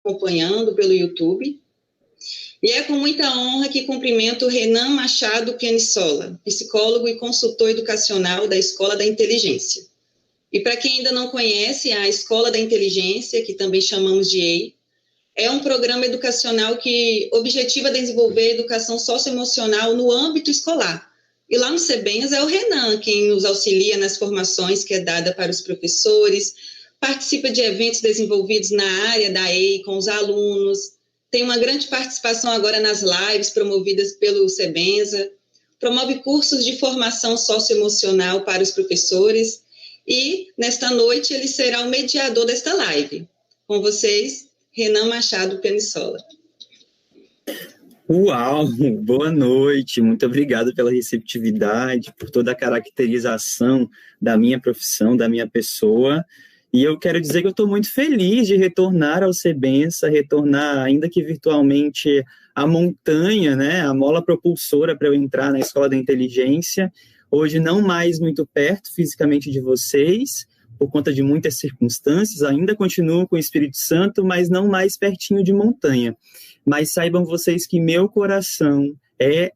Acompanhando pelo YouTube. E é com muita honra que cumprimento Renan Machado Pianisola, psicólogo e consultor educacional da Escola da Inteligência. E para quem ainda não conhece, a Escola da Inteligência, que também chamamos de EI, é um programa educacional que objetiva desenvolver a educação socioemocional no âmbito escolar. E lá no SEBENS é o Renan quem nos auxilia nas formações que é dada para os professores, participa de eventos desenvolvidos na área da EI com os alunos, tem uma grande participação agora nas lives promovidas pelo SEBENSA, promove cursos de formação socioemocional para os professores e, nesta noite, ele será o mediador desta live. Com vocês, Renan Machado Pianisola. Uau, boa noite, muito obrigado pela receptividade, por toda a caracterização da minha profissão, da minha pessoa. E eu quero dizer que eu estou muito feliz de retornar ao SEBENSA, retornar, ainda que virtualmente, à montanha, né, a mola propulsora para eu entrar na Escola da Inteligência. Hoje não mais muito perto fisicamente de vocês, por conta de muitas circunstâncias, ainda continuo com o Espírito Santo, mas não mais pertinho de montanha. Mas saibam vocês que meu coração é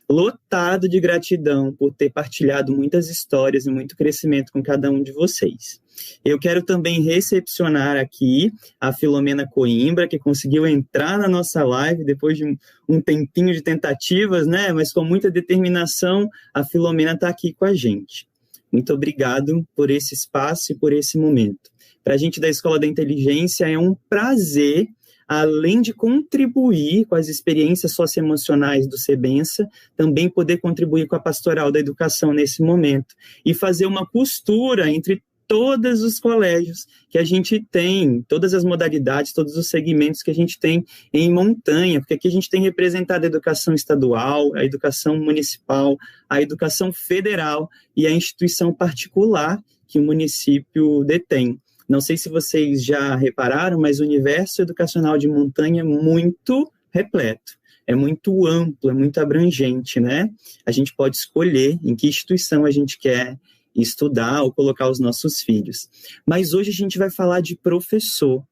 lotado de gratidão por ter partilhado muitas histórias e muito crescimento com cada um de vocês. Eu quero também recepcionar aqui a Filomena Coimbra, que conseguiu entrar na nossa live depois de um tempinho de tentativas, né? Mas com muita determinação, a Filomena está aqui com a gente. Muito obrigado por esse espaço e por esse momento. Para a gente da Escola da Inteligência é um prazer, além de contribuir com as experiências socioemocionais do SEBENSA, também poder contribuir com a pastoral da educação nesse momento e fazer uma costura entre todos os colégios que a gente tem, todas as modalidades, todos os segmentos que a gente tem em montanha, porque aqui a gente tem representado a educação estadual, a educação municipal, a educação federal e a instituição particular que o município detém. Não sei se vocês já repararam, mas o universo educacional de montanha é muito repleto, é muito amplo, é muito abrangente, né? A gente pode escolher em que instituição a gente quer estudar ou colocar os nossos filhos. Mas hoje a gente vai falar de professor.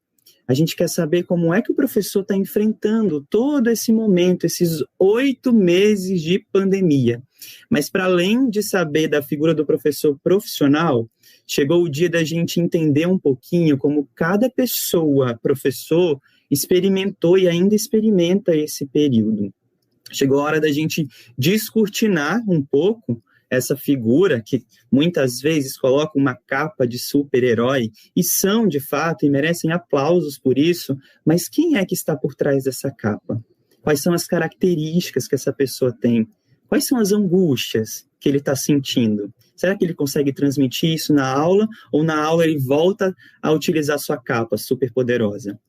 A gente quer saber como é que o professor está enfrentando todo esse momento, esses 8 meses de pandemia. Mas para além de saber da figura do professor profissional, chegou o dia da gente entender um pouquinho como cada pessoa, professor, experimentou e ainda experimenta esse período. Chegou a hora da gente descortinar um pouco essa figura que muitas vezes coloca uma capa de super-herói, e são de fato, e merecem aplausos por isso, mas quem é que está por trás dessa capa? Quais são as características que essa pessoa tem? Quais são as angústias que ele está sentindo? Será que ele consegue transmitir isso na aula, ou na aula ele volta a utilizar sua capa superpoderosa?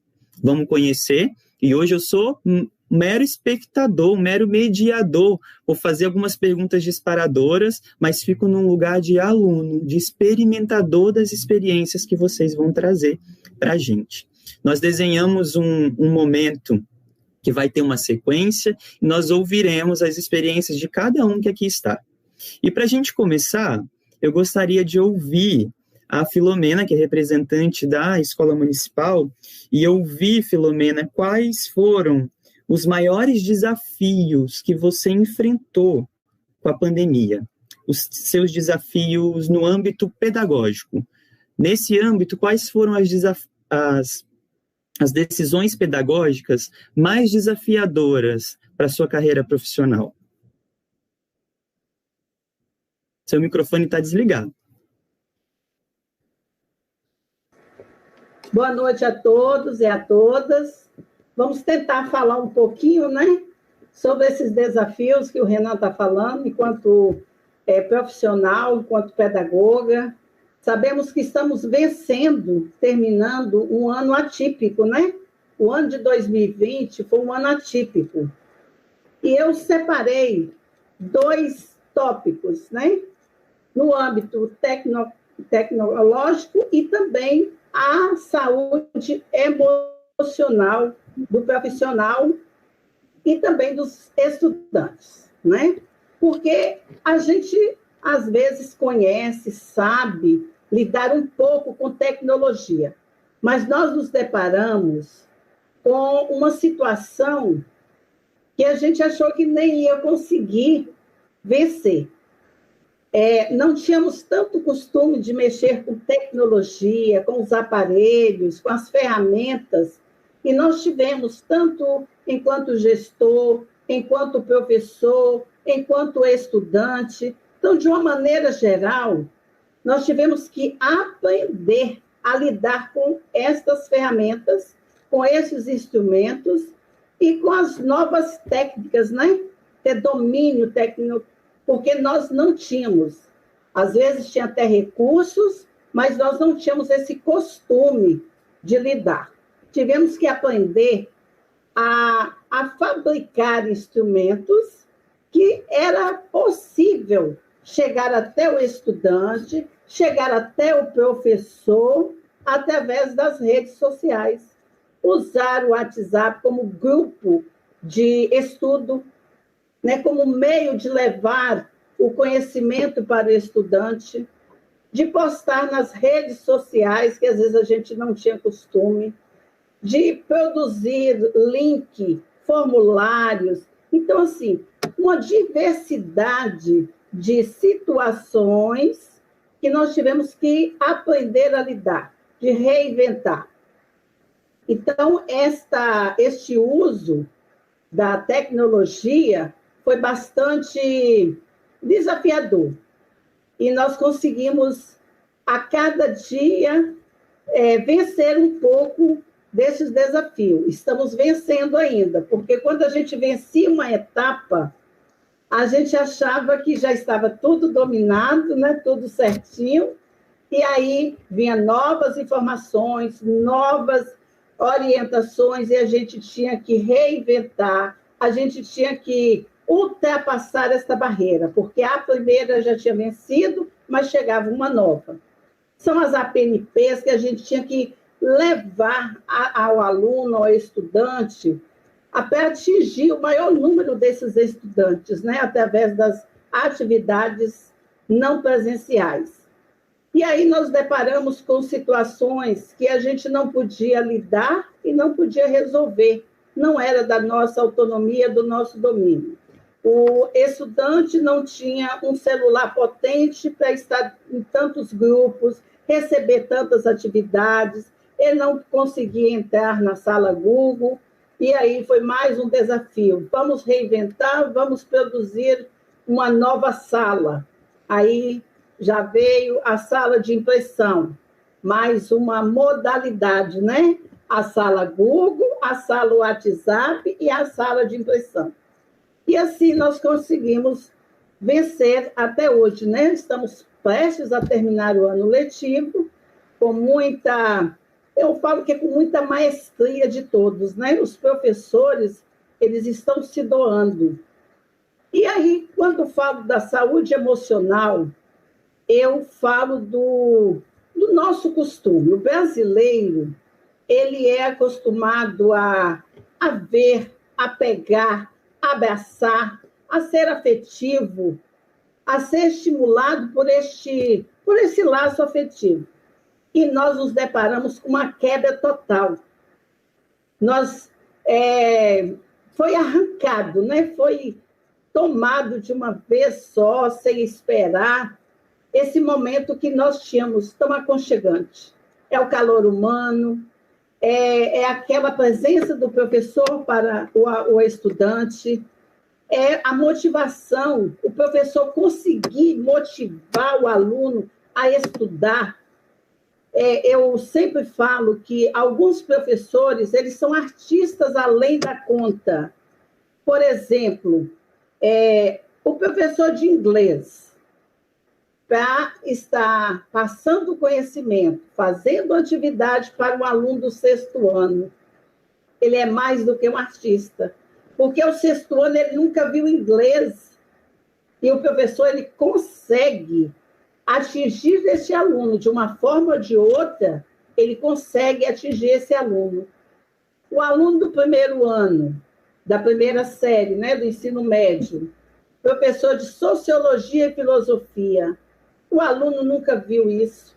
Vamos conhecer, e hoje eu sou um mero espectador, um mero mediador. Vou fazer algumas perguntas disparadoras, mas fico num lugar de aluno, de experimentador das experiências que vocês vão trazer para a gente. Nós desenhamos um momento que vai ter uma sequência, e nós ouviremos as experiências de cada um que aqui está. E para a gente começar, eu gostaria de ouvir a Filomena, que é representante da Escola Municipal, e ouvir, Filomena, quais foram os maiores desafios que você enfrentou com a pandemia, os seus desafios no âmbito pedagógico. Nesse âmbito, quais foram as decisões pedagógicas mais desafiadoras para a sua carreira profissional? Seu microfone está desligado. Boa noite a todos e a todas. Vamos tentar falar um pouquinho, né, sobre esses desafios que o Renan está falando, enquanto profissional, enquanto pedagoga. Sabemos que estamos terminando um ano atípico, né? O ano de 2020 foi um ano atípico. E eu separei 2 tópicos, né? No âmbito tecnológico e também a saúde emocional do profissional e também dos estudantes, né? Porque a gente, às vezes, conhece, sabe lidar um pouco com tecnologia, mas nós nos deparamos com uma situação que a gente achou que nem ia conseguir vencer. Não tínhamos tanto costume de mexer com tecnologia, com os aparelhos, com as ferramentas, e nós tivemos, tanto enquanto gestor, enquanto professor, enquanto estudante. Então, de uma maneira geral, nós tivemos que aprender a lidar com estas ferramentas, com esses instrumentos e com as novas técnicas, né? Ter domínio técnico, porque nós não tínhamos. Às vezes tinha até recursos, mas nós não tínhamos esse costume de lidar. Tivemos que aprender a fabricar instrumentos que era possível chegar até o estudante, chegar até o professor, através das redes sociais. Usar o WhatsApp como grupo de estudo, né, como meio de levar o conhecimento para o estudante, de postar nas redes sociais, que às vezes a gente não tinha costume, de produzir link, formulários. Então, assim, uma diversidade de situações que nós tivemos que aprender a lidar, de reinventar. Então, este uso da tecnologia foi bastante desafiador. E nós conseguimos, a cada dia, vencer um pouco desses desafios. Estamos vencendo ainda, porque quando a gente vencia uma etapa, a gente achava que já estava tudo dominado, né? Tudo certinho, e aí vinha novas informações, novas orientações, e a gente tinha que reinventar, a gente tinha que ultrapassar essa barreira, porque a primeira já tinha vencido, mas chegava uma nova. São as APNPs que a gente tinha que levar ao aluno, ao estudante, até atingir o maior número desses estudantes, né, através das atividades não presenciais. E aí nós deparamos com situações que a gente não podia lidar e não podia resolver. Não era da nossa autonomia, do nosso domínio. O estudante não tinha um celular potente para estar em tantos grupos, receber tantas atividades, ele não conseguia entrar na sala Google, e aí foi mais um desafio. Vamos reinventar, vamos produzir uma nova sala. Aí já veio a sala de impressão, mais uma modalidade, né? A sala Google, a sala WhatsApp e a sala de impressão. E assim nós conseguimos vencer até hoje, né? Estamos prestes a terminar o ano letivo, com muita, eu falo que é com muita maestria de todos, né? Os professores, eles estão se doando. E aí, quando falo da saúde emocional, eu falo do nosso costume. O brasileiro, ele é acostumado a ver, a pegar, a abraçar, a ser afetivo, a ser estimulado por esse laço afetivo. E nós nos deparamos com uma quebra total. Foi arrancado, né? Foi tomado de uma vez só, sem esperar, esse momento que nós tínhamos tão aconchegante. É o calor humano, é aquela presença do professor para o estudante, é a motivação, o professor conseguir motivar o aluno a estudar. Eu sempre falo que alguns professores, eles são artistas além da conta. Por exemplo, o professor de inglês, para estar passando conhecimento, fazendo atividade para um aluno do 6º ano, ele é mais do que um artista, porque o 6º ano ele nunca viu inglês, e o professor ele consegue atingir esse aluno de uma forma ou de outra, ele consegue atingir esse aluno. O aluno do 1º ano, da 1ª série, né, do ensino médio, professor de sociologia e filosofia, o aluno nunca viu isso,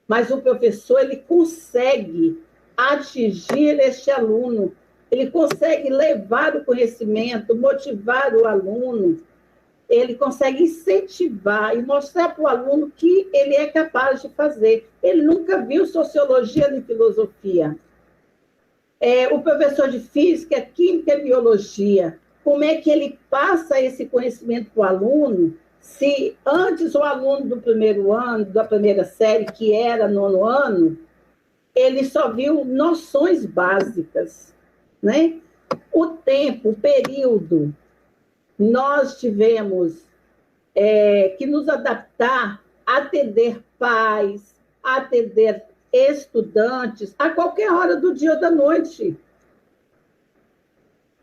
mas o professor ele consegue atingir este aluno ele consegue levar o conhecimento, motivar o aluno, ele consegue incentivar e mostrar para o aluno que ele é capaz de fazer. Ele nunca viu sociologia nem filosofia. O professor de física, química e biologia, como é que ele passa esse conhecimento para o aluno, se antes o aluno do primeiro ano, da primeira série, que era 9º ano, ele só viu noções básicas, né? O tempo, o período, nós tivemos que nos adaptar, atender pais, atender estudantes, a qualquer hora do dia ou da noite.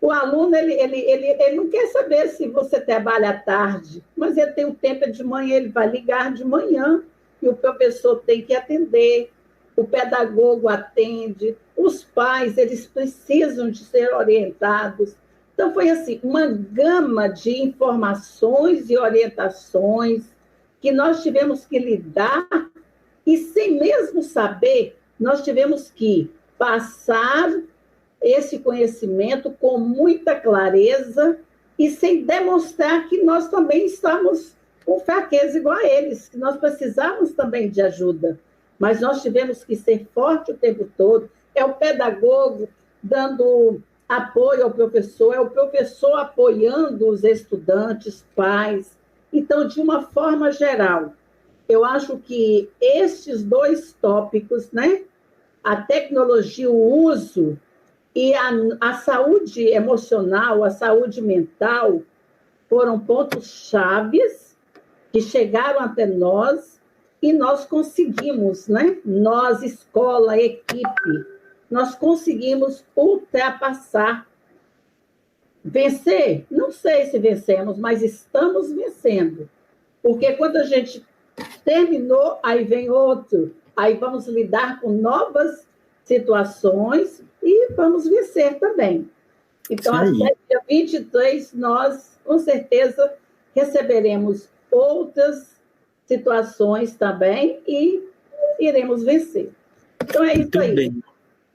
O aluno, ele não quer saber se você trabalha à tarde, mas ele tem o tempo de manhã, ele vai ligar de manhã, e o professor tem que atender, o pedagogo atende, os pais, eles precisam de ser orientados. Então, foi assim, uma gama de informações e orientações que nós tivemos que lidar e, sem mesmo saber, nós tivemos que passar esse conhecimento com muita clareza e sem demonstrar que nós também estamos com fraqueza igual a eles, que nós precisamos também de ajuda. Mas nós tivemos que ser forte o tempo todo. É o pedagogo dando apoio ao professor, é o professor apoiando os estudantes, pais. Então, de uma forma geral, eu acho que estes 2 tópicos, né? A tecnologia, o uso e a saúde emocional, a saúde mental, foram pontos chaves que chegaram até nós e nós conseguimos, né? Nós, escola, equipe, nós conseguimos ultrapassar. Vencer? Não sei se vencemos, mas estamos vencendo. Porque quando a gente terminou, aí vem outro. Aí vamos lidar com novas situações e vamos vencer também. Então, até dia 23, nós, com certeza, receberemos outras situações também e iremos vencer. Então, é isso aí. Bem.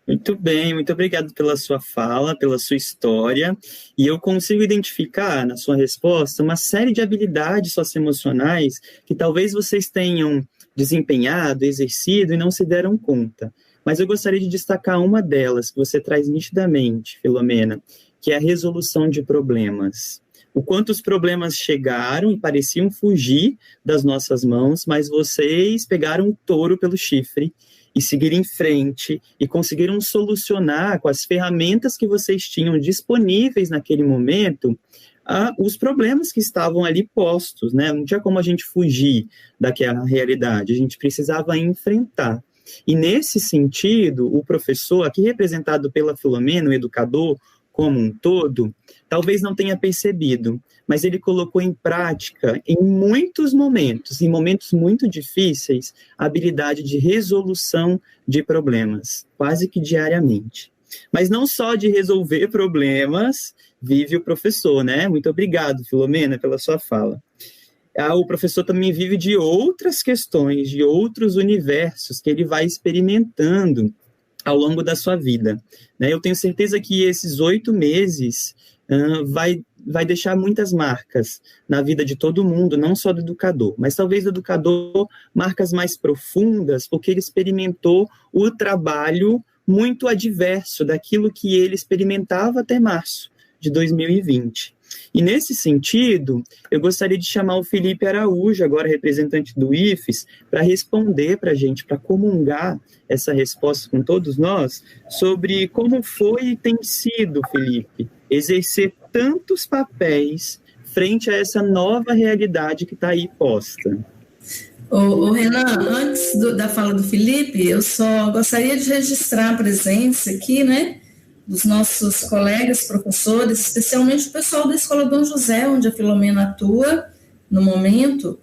Muito bem, muito obrigado pela sua fala, pela sua história, e eu consigo identificar na sua resposta uma série de habilidades socioemocionais que talvez vocês tenham desempenhado, exercido e não se deram conta. Mas eu gostaria de destacar uma delas que você traz nitidamente, Filomena, que é a resolução de problemas. O quanto os problemas chegaram e pareciam fugir das nossas mãos, mas vocês pegaram o touro pelo chifre e seguiram em frente e conseguiram solucionar com as ferramentas que vocês tinham disponíveis naquele momento os problemas que estavam ali postos, né? Não tinha como a gente fugir daquela realidade, a gente precisava enfrentar. E nesse sentido, o professor, aqui representado pela Filomena, o educador como um todo, talvez não tenha percebido, mas ele colocou em prática, em muitos momentos, em momentos muito difíceis, a habilidade de resolução de problemas, quase que diariamente. Mas não só de resolver problemas vive o professor, né? Muito obrigado, Filomena, pela sua fala. O professor também vive de outras questões, de outros universos que ele vai experimentando ao longo da sua vida. Eu tenho certeza que esses 8 meses vai deixar muitas marcas na vida de todo mundo, não só do educador, mas talvez do educador marcas mais profundas, porque ele experimentou o trabalho muito adverso daquilo que ele experimentava até março de 2020. E nesse sentido, eu gostaria de chamar o Felipe Araújo, agora representante do IFES, para responder para a gente, para comungar essa resposta com todos nós, sobre como foi e tem sido, Felipe, exercer tantos papéis frente a essa nova realidade que está aí posta. Renan, antes da fala do Felipe, eu só gostaria de registrar a presença aqui, né, dos nossos colegas professores, especialmente o pessoal da Escola Dom José, onde a Filomena atua no momento.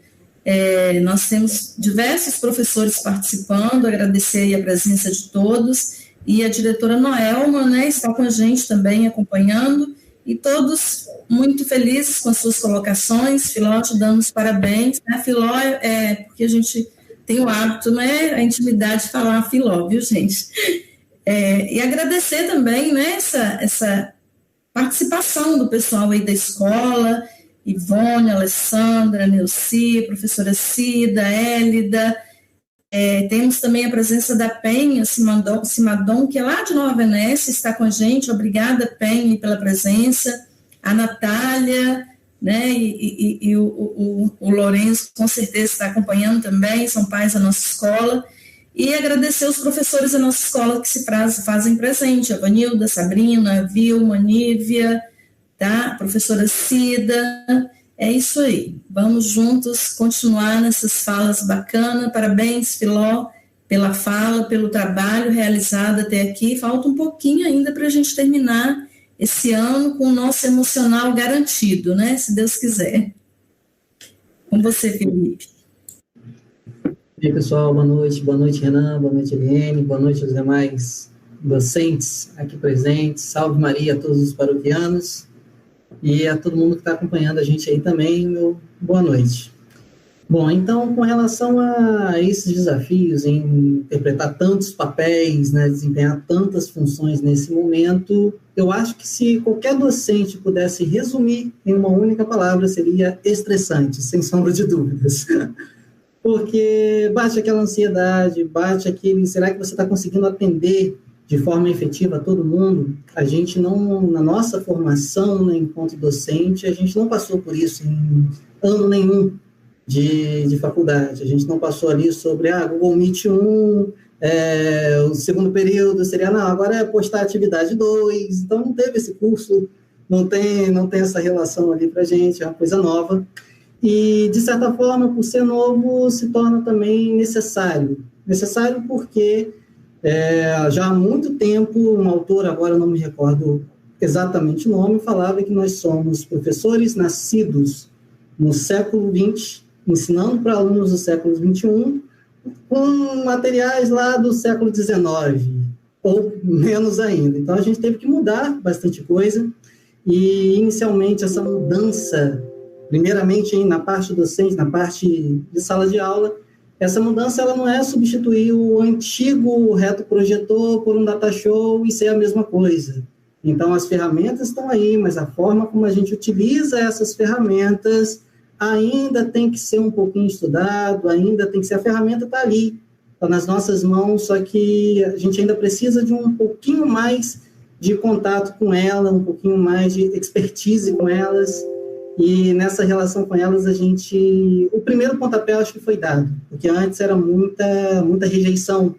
Nós temos diversos professores participando, agradecer aí a presença de todos, e a diretora Noelma, né, está com a gente também acompanhando, e todos muito felizes com as suas colocações. Filó, te dando os parabéns, né? Filó porque a gente tem o hábito, né, a intimidade de falar Filó, viu, gente? E agradecer também, né, essa participação do pessoal aí da escola, Ivone, Alessandra, Neuci, professora Cida, Hélida. Temos também a presença da Penha Simadon, que é lá de Nova Venécia, está com a gente. Obrigada, Penha, pela presença. A Natália, né, e o Lourenço, com certeza, está acompanhando também, são pais da nossa escola. E agradecer os professores da nossa escola que se fazem presente, a Vanilda, Sabrina, a Vilma, a Nívia, tá? A professora Cida. É isso aí, vamos juntos continuar nessas falas bacanas. Parabéns, Filó, pela fala, pelo trabalho realizado até aqui. Falta um pouquinho ainda para a gente terminar esse ano com o nosso emocional garantido, né? Se Deus quiser. Com você, Felipe. E aí, pessoal, boa noite, Renan, boa noite, Eliane, boa noite aos demais docentes aqui presentes. Salve Maria a todos os paroquianos e a todo mundo que está acompanhando a gente aí também, meu boa noite. Bom, então, com relação a esses desafios em interpretar tantos papéis, né, desempenhar tantas funções nesse momento, eu acho que se qualquer docente pudesse resumir em uma única palavra, seria estressante, sem sombra de dúvidas. Porque bate aquela ansiedade, bate aquele, será que você está conseguindo atender de forma efetiva a todo mundo? A gente não, na nossa formação, né, enquanto docente, a gente não passou por isso em ano nenhum de faculdade. A gente não passou ali sobre, Google Meet 1, o segundo período seria, não, agora é postar atividade 2, então não teve esse curso, não tem essa relação ali para a gente, é uma coisa nova. E, de certa forma, por ser novo, se torna também necessário. Necessário porque já há muito tempo, um autor, agora eu não me recordo exatamente o nome, falava que nós somos professores nascidos no século XX, ensinando para alunos do século XXI, com materiais lá do século XIX, ou menos ainda. Então, a gente teve que mudar bastante coisa, e, inicialmente, essa mudança, primeiramente na parte docente, na parte de sala de aula, essa mudança ela não é substituir o antigo retroprojetor por um data show e ser a mesma coisa. Então, as ferramentas estão aí, mas a forma como a gente utiliza essas ferramentas ainda tem que ser um pouquinho estudado, ainda tem que ser, a ferramenta está ali, está nas nossas mãos, só que a gente ainda precisa de um pouquinho mais de contato com ela, um pouquinho mais de expertise com elas. E nessa relação com elas, o primeiro pontapé acho que foi dado, porque antes era muita rejeição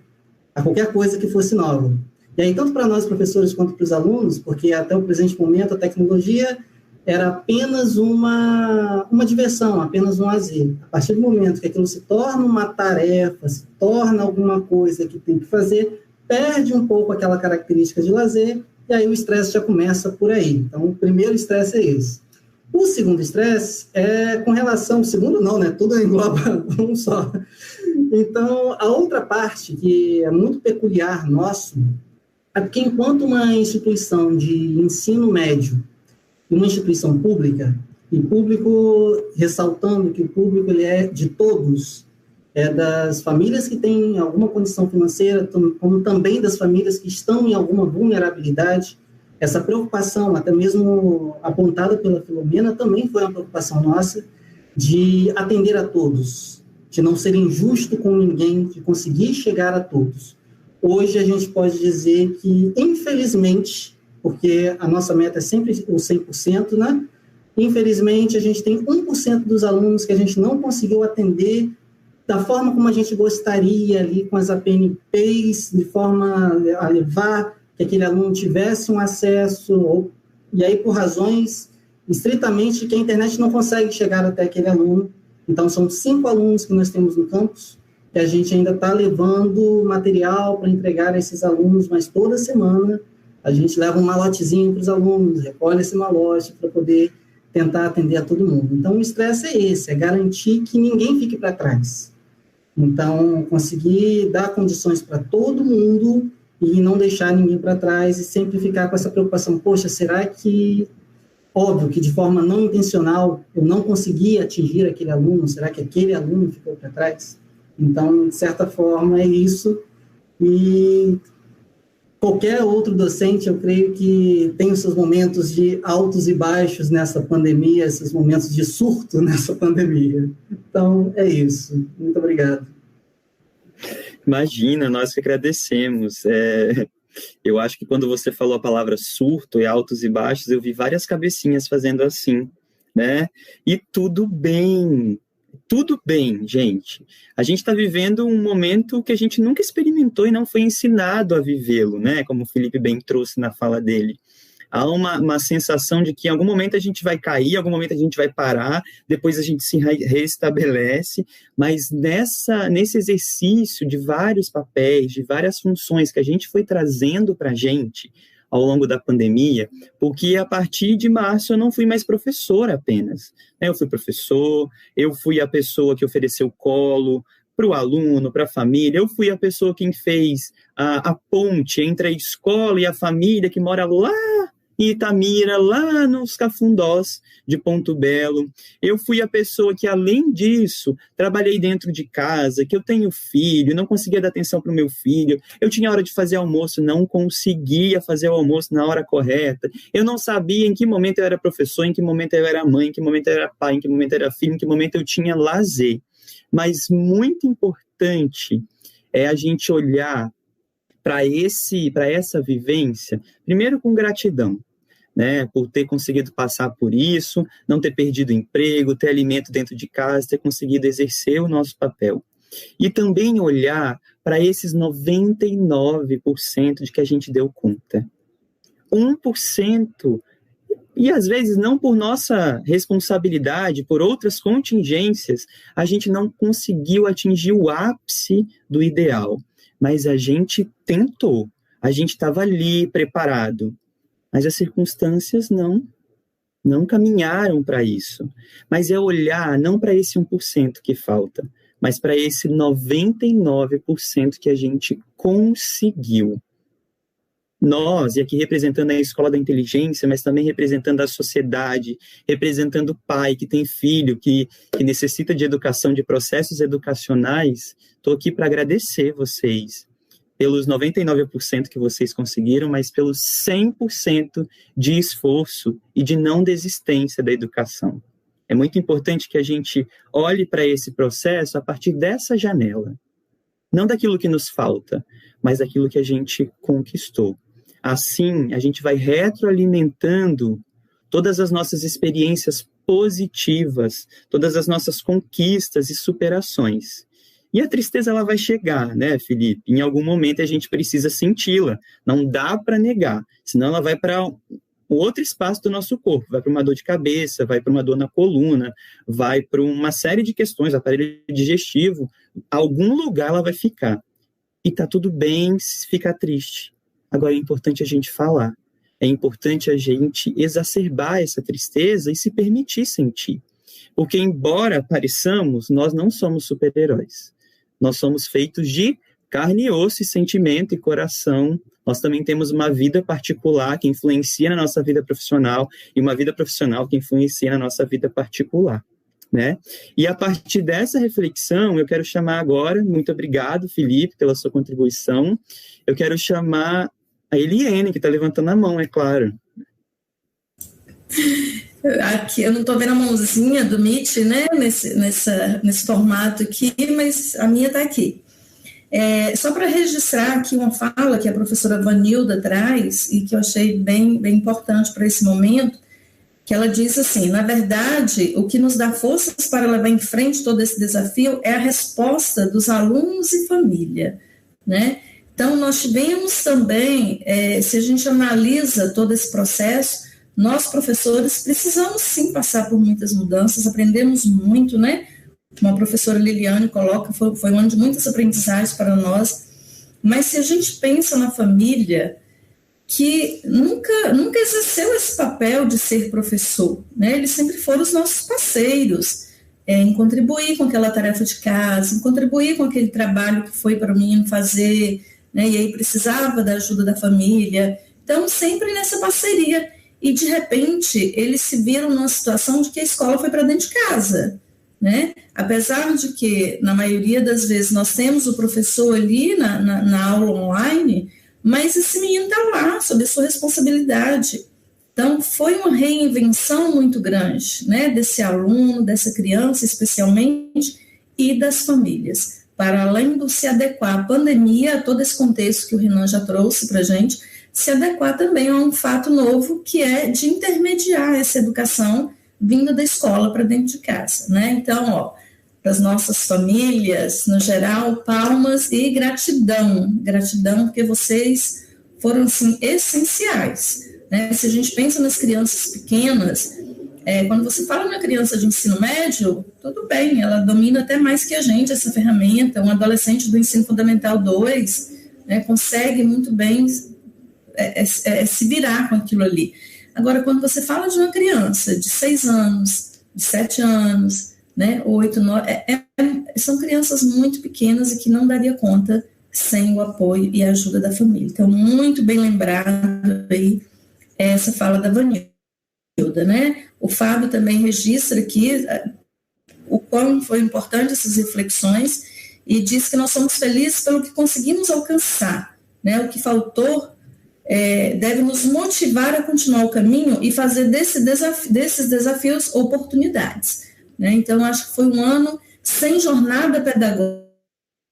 a qualquer coisa que fosse nova. E aí, tanto para nós professores quanto para os alunos, porque até o presente momento a tecnologia era apenas uma diversão, apenas um lazer. A partir do momento que aquilo se torna uma tarefa, se torna alguma coisa que tem que fazer, perde um pouco aquela característica de lazer, e aí o estresse já começa por aí. Então, o primeiro estresse é esse. O segundo estresse é com relação... O segundo não, né? Tudo engloba um só. Então, a outra parte, que é muito peculiar nosso, é porque enquanto uma instituição de ensino médio, uma instituição pública, e público, ressaltando que o público ele é de todos, é das famílias que têm alguma condição financeira, como também das famílias que estão em alguma vulnerabilidade. Essa preocupação, até mesmo apontada pela Filomena, também foi uma preocupação nossa de atender a todos, de não ser injusto com ninguém, de conseguir chegar a todos. Hoje a gente pode dizer que, infelizmente, porque a nossa meta é sempre o 100%, né? Infelizmente, a gente tem 1% dos alunos que a gente não conseguiu atender da forma como a gente gostaria, ali com as APNPs, de forma a levar que aquele aluno tivesse um acesso, e aí por razões estritamente que a internet não consegue chegar até aquele aluno. Então, são 5 alunos que nós temos no campus, que a gente ainda está levando material para entregar a esses alunos, mas toda semana a gente leva um malotezinho para os alunos, recolhe esse malote para poder tentar atender a todo mundo. Então, o estresse é esse, é garantir que ninguém fique para trás. Então, conseguir dar condições para todo mundo e não deixar ninguém para trás, e sempre ficar com essa preocupação, poxa, será que, óbvio que de forma não intencional, eu não consegui atingir aquele aluno, será que aquele aluno ficou para trás? Então, de certa forma, é isso, e qualquer outro docente, eu creio que tem os seus momentos de altos e baixos nessa pandemia, esses momentos de surto nessa pandemia. Então, é isso. Muito obrigado. Imagina, nós que agradecemos. Eu acho que quando você falou a palavra surto e altos e baixos, eu vi várias cabecinhas fazendo assim, né? E tudo bem, gente. A gente está vivendo um momento que a gente nunca experimentou e não foi ensinado a vivê-lo, né? Como o Felipe bem trouxe na fala dele. Há uma sensação de que em algum momento a gente vai cair, em algum momento a gente vai parar, depois a gente se restabelece, mas nesse exercício de vários papéis, de várias funções que a gente foi trazendo para a gente ao longo da pandemia, porque a partir de março eu não fui mais professor apenas, né? Eu fui professor, eu fui a pessoa que ofereceu colo para o aluno, para a família, eu fui a pessoa que fez a ponte entre a escola e a família que mora lá em Itamira, lá nos Cafundós de Ponto Belo. Eu fui a pessoa que, além disso, trabalhei dentro de casa, que eu tenho filho, não conseguia dar atenção para o meu filho, eu tinha hora de fazer almoço, não conseguia fazer o almoço na hora correta, eu não sabia em que momento eu era professor, em que momento eu era mãe, em que momento eu era pai, em que momento eu era filho, em que momento eu tinha lazer. Mas muito importante é a gente olhar para essa vivência, primeiro com gratidão, né, por ter conseguido passar por isso, não ter perdido o emprego, ter alimento dentro de casa, ter conseguido exercer o nosso papel. E também olhar para esses 99% de que a gente deu conta. 1%, e às vezes não por nossa responsabilidade, por outras contingências, a gente não conseguiu atingir o ápice do ideal. Mas a gente tentou, a gente estava ali preparado. Mas as circunstâncias não caminharam para isso. Mas é olhar não para esse 1% que falta, mas para esse 99% que a gente conseguiu. Nós, e aqui representando a Escola da Inteligência, mas também representando a sociedade, representando o pai que tem filho, que necessita de educação, de processos educacionais, estou aqui para agradecer vocês pelos 99% que vocês conseguiram, mas pelos 100% de esforço e de não desistência da educação. É muito importante que a gente olhe para esse processo a partir dessa janela. Não daquilo que nos falta, mas daquilo que a gente conquistou. Assim, a gente vai retroalimentando todas as nossas experiências positivas, todas as nossas conquistas e superações. E a tristeza, ela vai chegar, né, Felipe? Em algum momento a gente precisa senti-la. Não dá para negar, senão ela vai para um outro espaço do nosso corpo. Vai para uma dor de cabeça, vai para uma dor na coluna, vai para uma série de questões, aparelho digestivo. Algum lugar ela vai ficar. E tá tudo bem se ficar triste. Agora é importante a gente falar. É importante a gente exacerbar essa tristeza e se permitir sentir. Porque, embora pareçamos, nós não somos super-heróis. Nós somos feitos de carne e osso, e sentimento e coração. Nós também temos uma vida particular que influencia na nossa vida profissional e uma vida profissional que influencia na nossa vida particular, né? E a partir dessa reflexão, eu quero chamar agora, muito obrigado, Felipe, pela sua contribuição, eu quero chamar a Eliane, que está levantando a mão, é claro. Aqui, eu não estou vendo a mãozinha do Meet, né, nesse formato aqui, mas a minha está aqui. Só para registrar aqui uma fala que a professora Vanilda traz e que eu achei bem importante para esse momento, que ela diz assim: na verdade, o que nos dá forças para levar em frente todo esse desafio é a resposta dos alunos e família, né? Então, nós tivemos também, se a gente analisa todo esse processo, nós, professores, precisamos sim passar por muitas mudanças, aprendemos muito, né? Como a professora Liliane coloca, foi um ano de muitas aprendizagens para nós, mas se a gente pensa na família, que nunca exerceu esse papel de ser professor, né? Eles sempre foram os nossos parceiros, em contribuir com aquela tarefa de casa, em contribuir com aquele trabalho que foi para o menino fazer, né? E aí precisava da ajuda da família. Então, sempre nessa parceria. E, de repente, eles se viram numa situação de que a escola foi para dentro de casa, né? Apesar de que, na maioria das vezes, nós temos o professor ali na aula online, mas esse menino está lá, sob a sua responsabilidade. Então, foi uma reinvenção muito grande, né, desse aluno, dessa criança especialmente, e das famílias, para além do se adequar à pandemia, a todo esse contexto que o Renan já trouxe para a gente, se adequar também a um fato novo, que é de intermediar essa educação vinda da escola para dentro de casa, né? Então, para as nossas famílias, no geral, palmas e gratidão, porque vocês foram, assim, essenciais, né? Se a gente pensa nas crianças pequenas, quando você fala na criança de ensino médio, tudo bem, ela domina até mais que a gente essa ferramenta, um adolescente do ensino fundamental 2, né, consegue muito bem se virar com aquilo ali. Agora, quando você fala de uma criança de 6 anos, de 7 anos, né, 8, 9, são crianças muito pequenas e que não daria conta sem o apoio e a ajuda da família. Então, muito bem lembrado aí essa fala da Vanilda, né? O Fábio também registra aqui o quão foi importante essas reflexões e diz que nós somos felizes pelo que conseguimos alcançar, né? O que faltou deve nos motivar a continuar o caminho e fazer desses desafios oportunidades, né? Então, acho que foi um ano sem jornada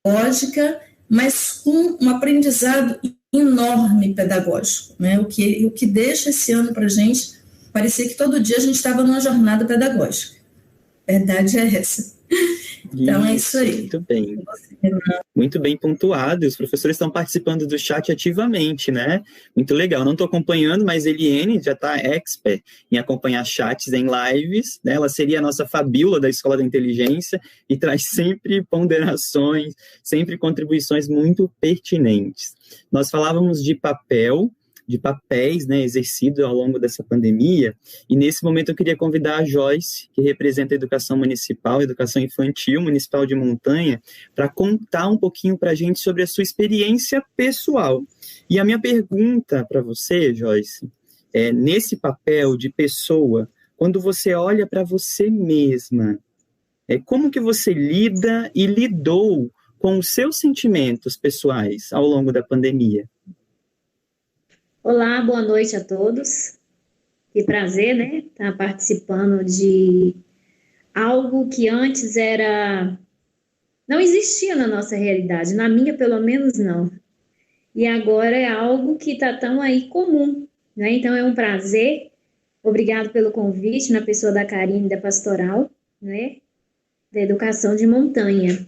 pedagógica, mas com um aprendizado enorme pedagógico, né? O que deixa esse ano para a gente parecia que todo dia a gente estava numa jornada pedagógica. A verdade é essa. Então, é isso aí. Muito bem. Muito bem pontuado. Os professores estão participando do chat ativamente, né? Muito legal. Não estou acompanhando, mas Eliane já está expert em acompanhar chats em lives, né? Ela seria a nossa Fabíola da Escola da Inteligência e traz sempre ponderações, sempre contribuições muito pertinentes. Nós falávamos de papéis, né, exercidos ao longo dessa pandemia, e nesse momento eu queria convidar a Joyce, que representa a educação municipal, educação infantil municipal de Montanha, para contar um pouquinho para a gente sobre a sua experiência pessoal. E a minha pergunta para você, Joyce, nesse papel de pessoa, quando você olha para você mesma, como que você lida e lidou com os seus sentimentos pessoais ao longo da pandemia? Olá, boa noite a todos. Que prazer, né? Estar participando de algo que antes não existia na nossa realidade, na minha pelo menos não. E agora é algo que está tão aí comum, né? Então é um prazer. Obrigado pelo convite, na pessoa da Karine da Pastoral, né? Da Educação de Montanha.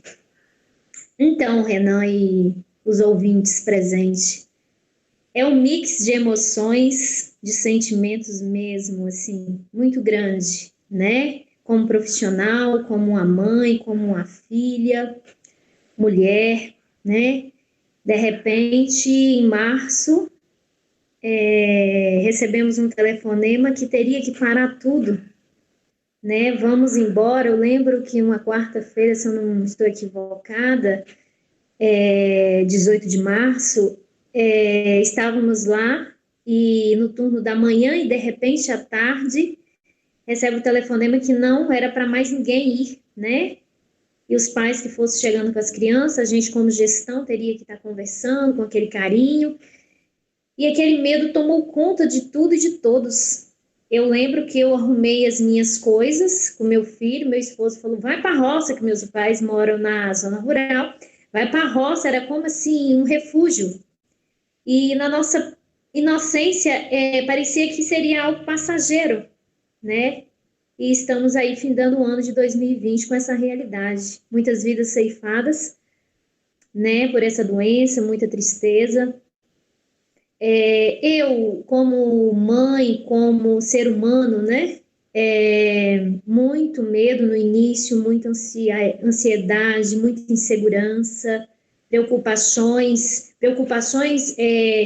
Então, Renan e os ouvintes presentes, é um mix de emoções, de sentimentos mesmo, assim, muito grande, né? Como profissional, como uma mãe, como uma filha, mulher, né? De repente, em março, recebemos um telefonema que teria que parar tudo, né? Vamos embora. Eu lembro que uma quarta-feira, se eu não estou equivocada, 18 de março, estávamos lá e no turno da manhã e de repente à tarde recebe o telefonema que não era para mais ninguém ir, né? E os pais que fossem chegando com as crianças, a gente como gestão teria que estar conversando com aquele carinho e aquele medo tomou conta de tudo e de todos. Eu lembro que eu arrumei as minhas coisas com meu filho, meu esposo falou, vai para a roça, que meus pais moram na zona rural, vai para a roça, era como assim um refúgio. E na nossa inocência, parecia que seria algo passageiro, né? E estamos aí findando o ano de 2020 com essa realidade. Muitas vidas ceifadas, né? Por essa doença, muita tristeza. Eu, como mãe, como ser humano, né? Muito medo no início, muita ansiedade, muita insegurança, preocupações,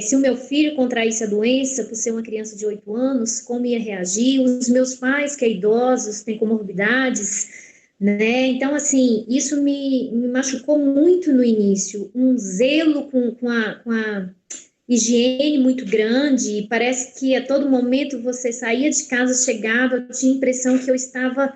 se o meu filho contraísse a doença, por ser uma criança de 8 anos, como ia reagir, os meus pais, que é idosos, têm comorbidades, né? Então, assim, isso me machucou muito no início, um zelo com a higiene muito grande, parece que a todo momento você saía de casa, chegava, eu tinha a impressão que eu estava...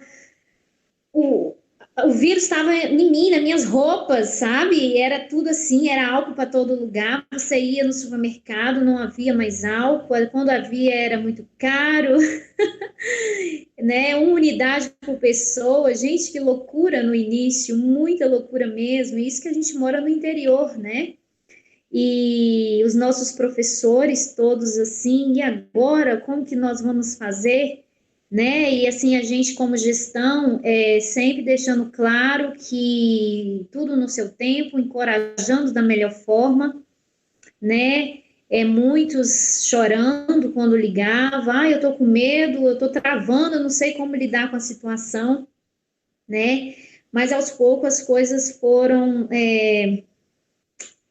o vírus estava em mim, nas minhas roupas, sabe? Era tudo assim, era álcool para todo lugar. Você ia no supermercado, não havia mais álcool. Quando havia, era muito caro. Né? Uma unidade por pessoa. Gente, que loucura no início, muita loucura mesmo. Isso que a gente mora no interior, né? E os nossos professores todos assim, e agora, como que nós vamos fazer? Né? E assim, a gente como gestão, sempre deixando claro que tudo no seu tempo, encorajando da melhor forma, né? Muitos chorando quando ligava, eu tô com medo, eu tô travando, eu não sei como lidar com a situação, né? Mas aos poucos as coisas foram...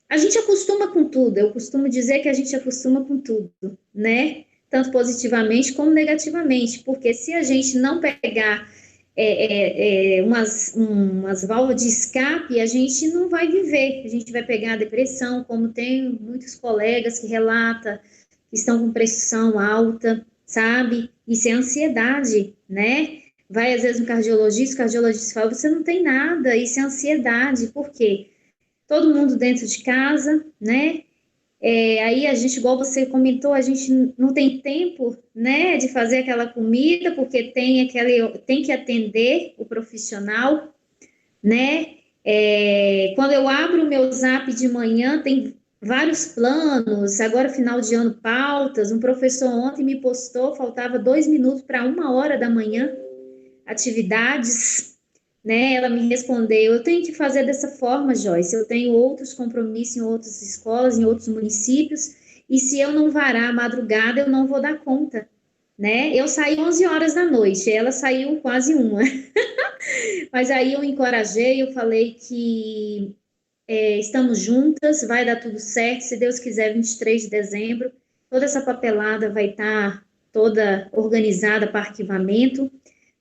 A gente acostuma com tudo, eu costumo dizer que a gente acostuma com tudo, né? Tanto positivamente como negativamente, porque se a gente não pegar umas válvulas de escape, a gente não vai viver, a gente vai pegar a depressão, como tem muitos colegas que relatam que estão com pressão alta, sabe? Isso é ansiedade, né? Vai às vezes no cardiologista, o cardiologista fala, você não tem nada, isso é ansiedade, por quê? Todo mundo dentro de casa, né? Aí a gente, igual você comentou, a gente não tem tempo, né, de fazer aquela comida, porque tem que atender o profissional, né? Quando eu abro o meu Zap de manhã, tem vários planos, agora final de ano, pautas. Um professor ontem me postou, faltava 2 minutos para 1h da manhã, atividades, né? Ela me respondeu, eu tenho que fazer dessa forma, Joyce, eu tenho outros compromissos em outras escolas, em outros municípios, e se eu não varar a madrugada, eu não vou dar conta, né? Eu saí 11 horas da noite, ela saiu quase 1. Mas aí eu encorajei, eu falei que estamos juntas, vai dar tudo certo, se Deus quiser, 23 de dezembro, toda essa papelada vai estar toda organizada para arquivamento,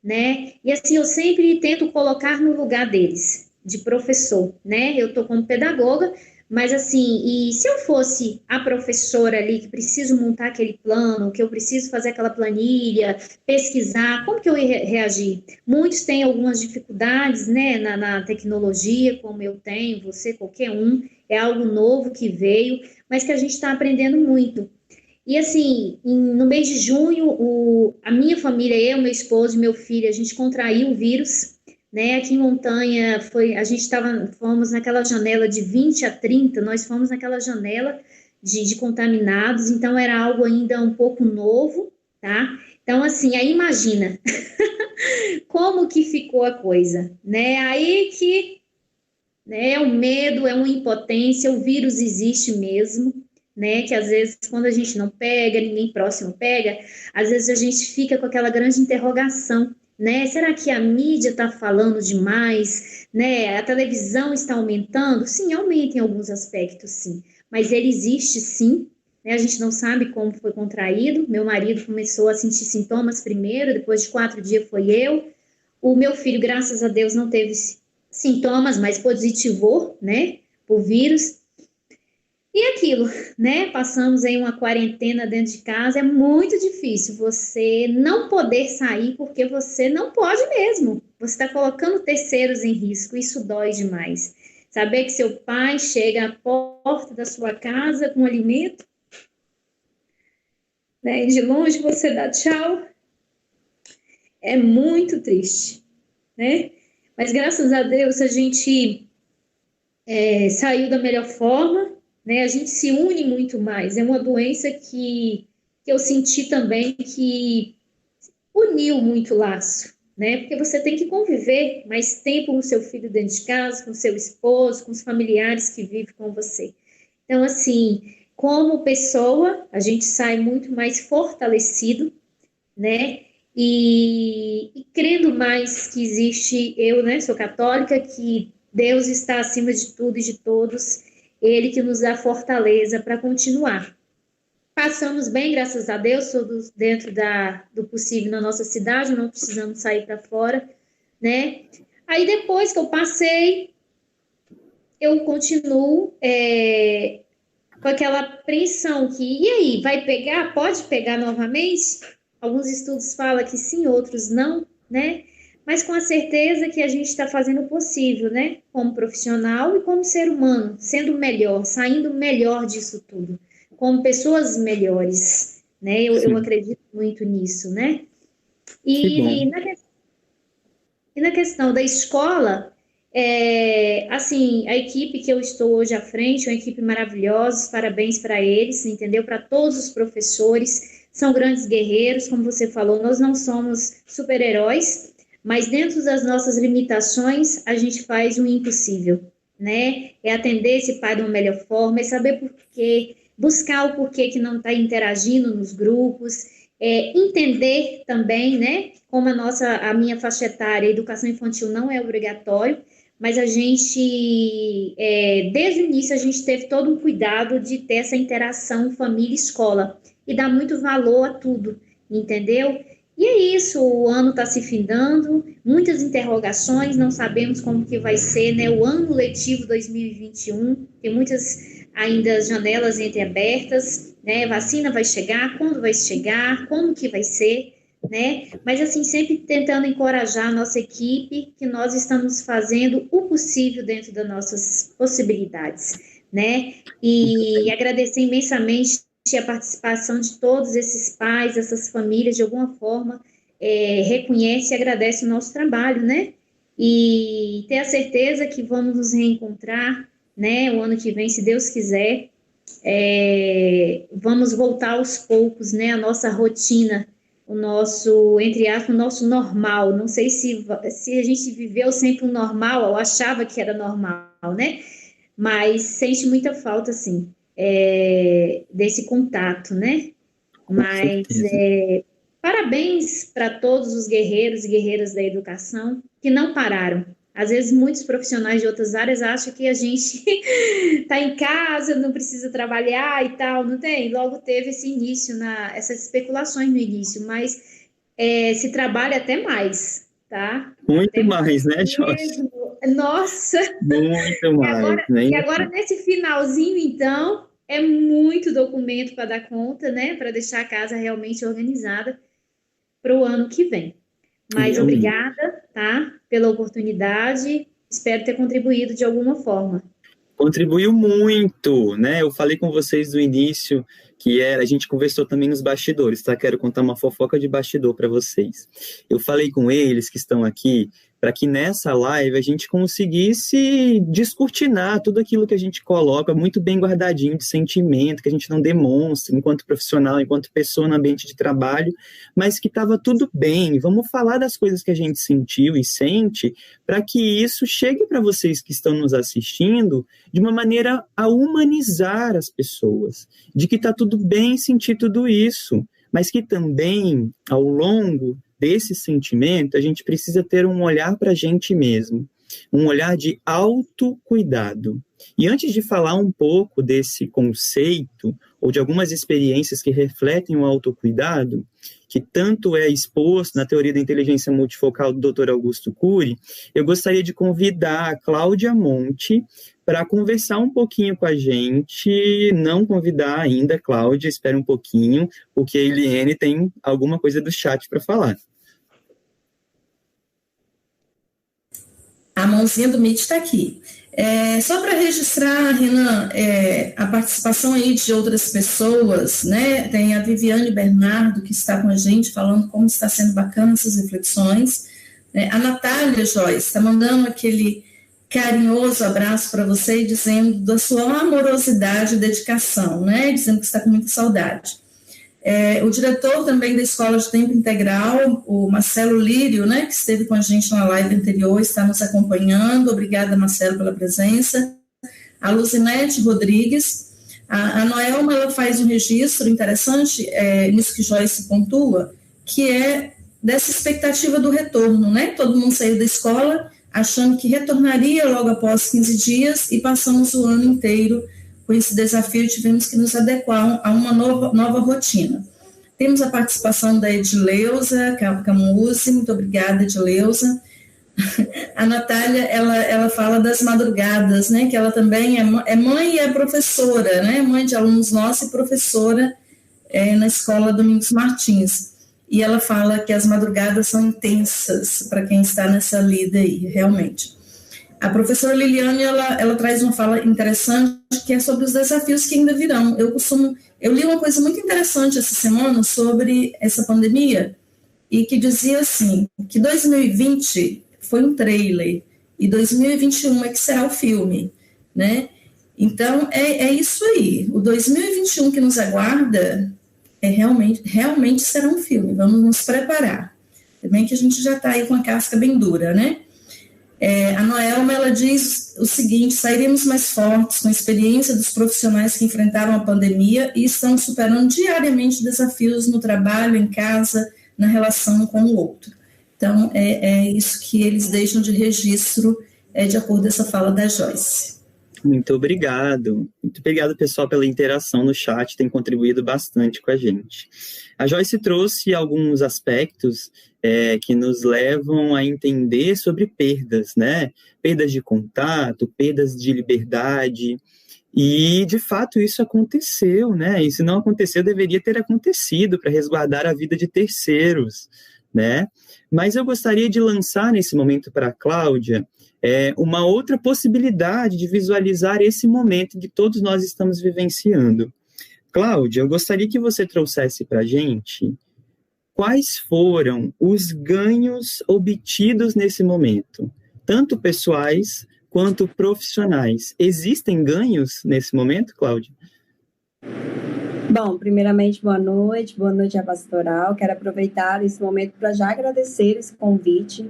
né? E assim, eu sempre tento colocar no lugar deles, de professor, né? Eu tô como pedagoga, mas assim, e se eu fosse a professora ali que preciso montar aquele plano, que eu preciso fazer aquela planilha, pesquisar, como que eu ia reagir? Muitos têm algumas dificuldades, né, na tecnologia, como eu tenho, você, qualquer um, é algo novo que veio, mas que a gente está aprendendo muito. E assim, no mês de junho, a minha família, eu, meu esposo e meu filho, a gente contraiu o vírus, né? Aqui em Montanha, fomos naquela janela de 20 a 30, nós fomos naquela janela de contaminados, então era algo ainda um pouco novo, tá? Então, assim, aí imagina como que ficou a coisa, né? Aí que, né, é um medo, é uma impotência, o vírus existe mesmo, né, que às vezes quando a gente não pega, ninguém próximo pega, às vezes a gente fica com aquela grande interrogação, né, será que a mídia está falando demais, né, a televisão está aumentando? Sim, aumenta em alguns aspectos, sim, mas ele existe sim, né, a gente não sabe como foi contraído, meu marido começou a sentir sintomas primeiro, depois de 4 dias foi eu, o meu filho, graças a Deus, não teve sintomas, mas positivou, né, o vírus. E aquilo, né? Passamos aí uma quarentena dentro de casa, é muito difícil você não poder sair porque você não pode mesmo. Você está colocando terceiros em risco, isso dói demais. Saber que seu pai chega à porta da sua casa com alimento, né? E de longe você dá tchau, é muito triste, né? Mas graças a Deus a gente saiu da melhor forma, né? A gente se une muito mais. É uma doença que eu senti também que uniu muito o laço, né? Porque você tem que conviver mais tempo com seu filho dentro de casa, com seu esposo, com os familiares que vivem com você. Então, assim, como pessoa, a gente sai muito mais fortalecido, né? E crendo mais que existe, eu, né, sou católica, que Deus está acima de tudo e de todos, Ele que nos dá fortaleza para continuar. Passamos bem, graças a Deus, todos dentro do possível na nossa cidade, não precisamos sair para fora, né? Aí depois que eu passei, eu continuo com aquela apreensão que, e aí, vai pegar? Pode pegar novamente? Alguns estudos falam que sim, outros não, né? mas com a certeza que a gente está fazendo o possível, né? Como profissional e como ser humano, sendo melhor, saindo melhor disso tudo, como pessoas melhores, né? Eu acredito muito nisso, né? E na questão da escola, assim, a equipe que eu estou hoje à frente é uma equipe maravilhosa, parabéns para eles, entendeu? Para todos os professores, são grandes guerreiros, como você falou, nós não somos super-heróis, mas dentro das nossas limitações, a gente faz o impossível, né? É atender esse pai de uma melhor forma, é saber por quê, buscar o porquê que não está interagindo nos grupos, entender também, né? Como a minha faixa etária, a educação infantil não é obrigatório, mas a gente, desde o início, a gente teve todo um cuidado de ter essa interação família-escola e dar muito valor a tudo, entendeu? E é isso, o ano está se findando, muitas interrogações, não sabemos como que vai ser, né, o ano letivo 2021, tem muitas ainda janelas entreabertas, né, vacina vai chegar, quando vai chegar, como que vai ser, né, mas assim, sempre tentando encorajar a nossa equipe, que nós estamos fazendo o possível dentro das nossas possibilidades, né, e agradecer imensamente a participação de todos esses pais, essas famílias, de alguma forma, reconhece e agradece o nosso trabalho, né? E ter a certeza que vamos nos reencontrar, né? O ano que vem, se Deus quiser, vamos voltar aos poucos, né? A nossa rotina, o nosso, entre aspas, o nosso normal. Não sei se a gente viveu sempre o normal, ou achava que era normal, né? Mas sente muita falta, sim. Desse contato, né? Mas parabéns para todos os guerreiros e guerreiras da educação que não pararam. Às vezes muitos profissionais de outras áreas acham que a gente está em casa, não precisa trabalhar e tal, não tem? Logo teve esse início, essas especulações no início, mas se trabalha até mais, tá? Muito até mais, né, Joyce? Nossa! Muito mais. E agora, nesse finalzinho, então, é muito documento para dar conta, né? Para deixar a casa realmente organizada para o ano que vem. Mas obrigada, tá? Pela oportunidade. Espero ter contribuído de alguma forma. Contribuiu muito, né? Eu falei com vocês no início que a gente conversou também nos bastidores, tá? Quero contar uma fofoca de bastidor para vocês. Eu falei com eles que estão aqui para que nessa live a gente conseguisse descortinar tudo aquilo que a gente coloca muito bem guardadinho de sentimento, que a gente não demonstra enquanto profissional, enquanto pessoa no ambiente de trabalho, mas que estava tudo bem. Vamos falar das coisas que a gente sentiu e sente para que isso chegue para vocês que estão nos assistindo de uma maneira a humanizar as pessoas, de que está tudo bem sentir tudo isso, mas que também, ao longo desse sentimento, a gente precisa ter um olhar para a gente mesmo, um olhar de autocuidado. E antes de falar um pouco desse conceito, ou de algumas experiências que refletem o autocuidado, que tanto é exposto na teoria da inteligência multifocal do Dr. Augusto Cury, eu gostaria de convidar a Cláudia Monte para conversar um pouquinho com a gente, não convidar ainda, Cláudia, espera um pouquinho, porque a Eliane tem alguma coisa do chat para falar. A mãozinha do Meet está aqui. Só para registrar, Renan, a participação aí de outras pessoas, né? Tem a Viviane Bernardo, que está com a gente, falando como está sendo bacana essas reflexões. A Natália Joyce está mandando aquele carinhoso abraço para você, dizendo da sua amorosidade e dedicação, né? Dizendo que está com muita saudade. O diretor também da Escola de Tempo Integral, o Marcelo Lírio, né, que esteve com a gente na live anterior, está nos acompanhando. Obrigada, Marcelo, pela presença. A Luzinete Rodrigues. A Noelma, ela faz um registro interessante, nisso que Joyce pontua, que é dessa expectativa do retorno, né? Todo mundo saiu da escola achando que retornaria logo após 15 dias e passamos o ano inteiro com esse desafio e tivemos que nos adequar a uma nova rotina. Temos a participação da Edileuza Camusi, muito obrigada, Edileuza. A Natália, ela fala das madrugadas, né, que ela também é mãe e é professora, né, mãe de alunos nossos e professora na Escola Domingos Martins. e ela fala que as madrugadas são intensas para quem está nessa lida aí, realmente. A professora Liliane, ela traz uma fala interessante, que é sobre os desafios que ainda virão. Eu li uma coisa muito interessante essa semana sobre essa pandemia, e que dizia assim, que 2020 foi um trailer, e 2021 é que será o filme, né? Então, é isso aí. O 2021 que nos aguarda realmente será um filme. Vamos nos preparar. Também que a gente já está aí com a casca bem dura, né? A Noelma, ela diz o seguinte: sairemos mais fortes com a experiência dos profissionais que enfrentaram a pandemia e estão superando diariamente desafios no trabalho, em casa, na relação com o outro. Então, é isso que eles deixam de registro, de acordo com essa fala da Joyce. Muito obrigado. Muito obrigado, pessoal, pela interação no chat, tem contribuído bastante com a gente. A Joyce trouxe alguns aspectos que nos levam a entender sobre perdas, né? Perdas de contato, perdas de liberdade. E, de fato, isso aconteceu, né? E se não aconteceu, deveria ter acontecido para resguardar a vida de terceiros, né? Mas eu gostaria de lançar nesse momento para a Cláudia uma outra possibilidade de visualizar esse momento que todos nós estamos vivenciando. Cláudia, eu gostaria que você trouxesse para a gente quais foram os ganhos obtidos nesse momento, tanto pessoais quanto profissionais. Existem ganhos nesse momento, Cláudia? Bom, primeiramente, boa noite à Pastoral. Quero aproveitar esse momento para já agradecer esse convite.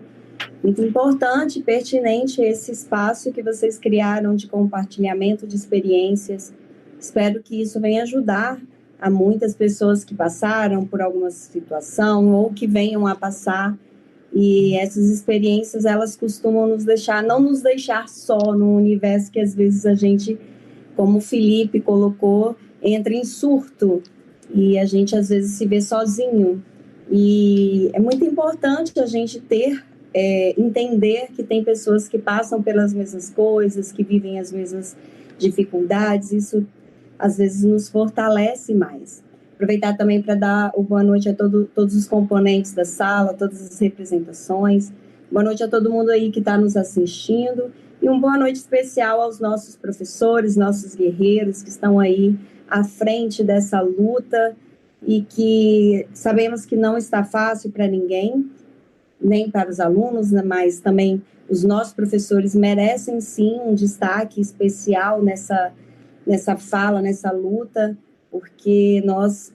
Muito importante e pertinente esse espaço que vocês criaram de compartilhamento de experiências. Espero que isso venha ajudar a muitas pessoas que passaram por alguma situação ou que venham a passar. E essas experiências, elas costumam não nos deixar só no universo que às vezes a gente, como o Felipe colocou, entra em surto e a gente às vezes se vê sozinho. E é muito importante a gente entender que tem pessoas que passam pelas mesmas coisas, que vivem as mesmas dificuldades. Isso às vezes nos fortalece mais. Aproveitar também para dar o boa noite a todos os componentes da sala, todas as representações. Boa noite a todo mundo aí que está nos assistindo. E uma boa noite especial aos nossos professores, nossos guerreiros que estão aí à frente dessa luta e que sabemos que não está fácil para ninguém, nem para os alunos, né, mas também os nossos professores merecem sim um destaque especial nessa fala, nessa luta, porque nós,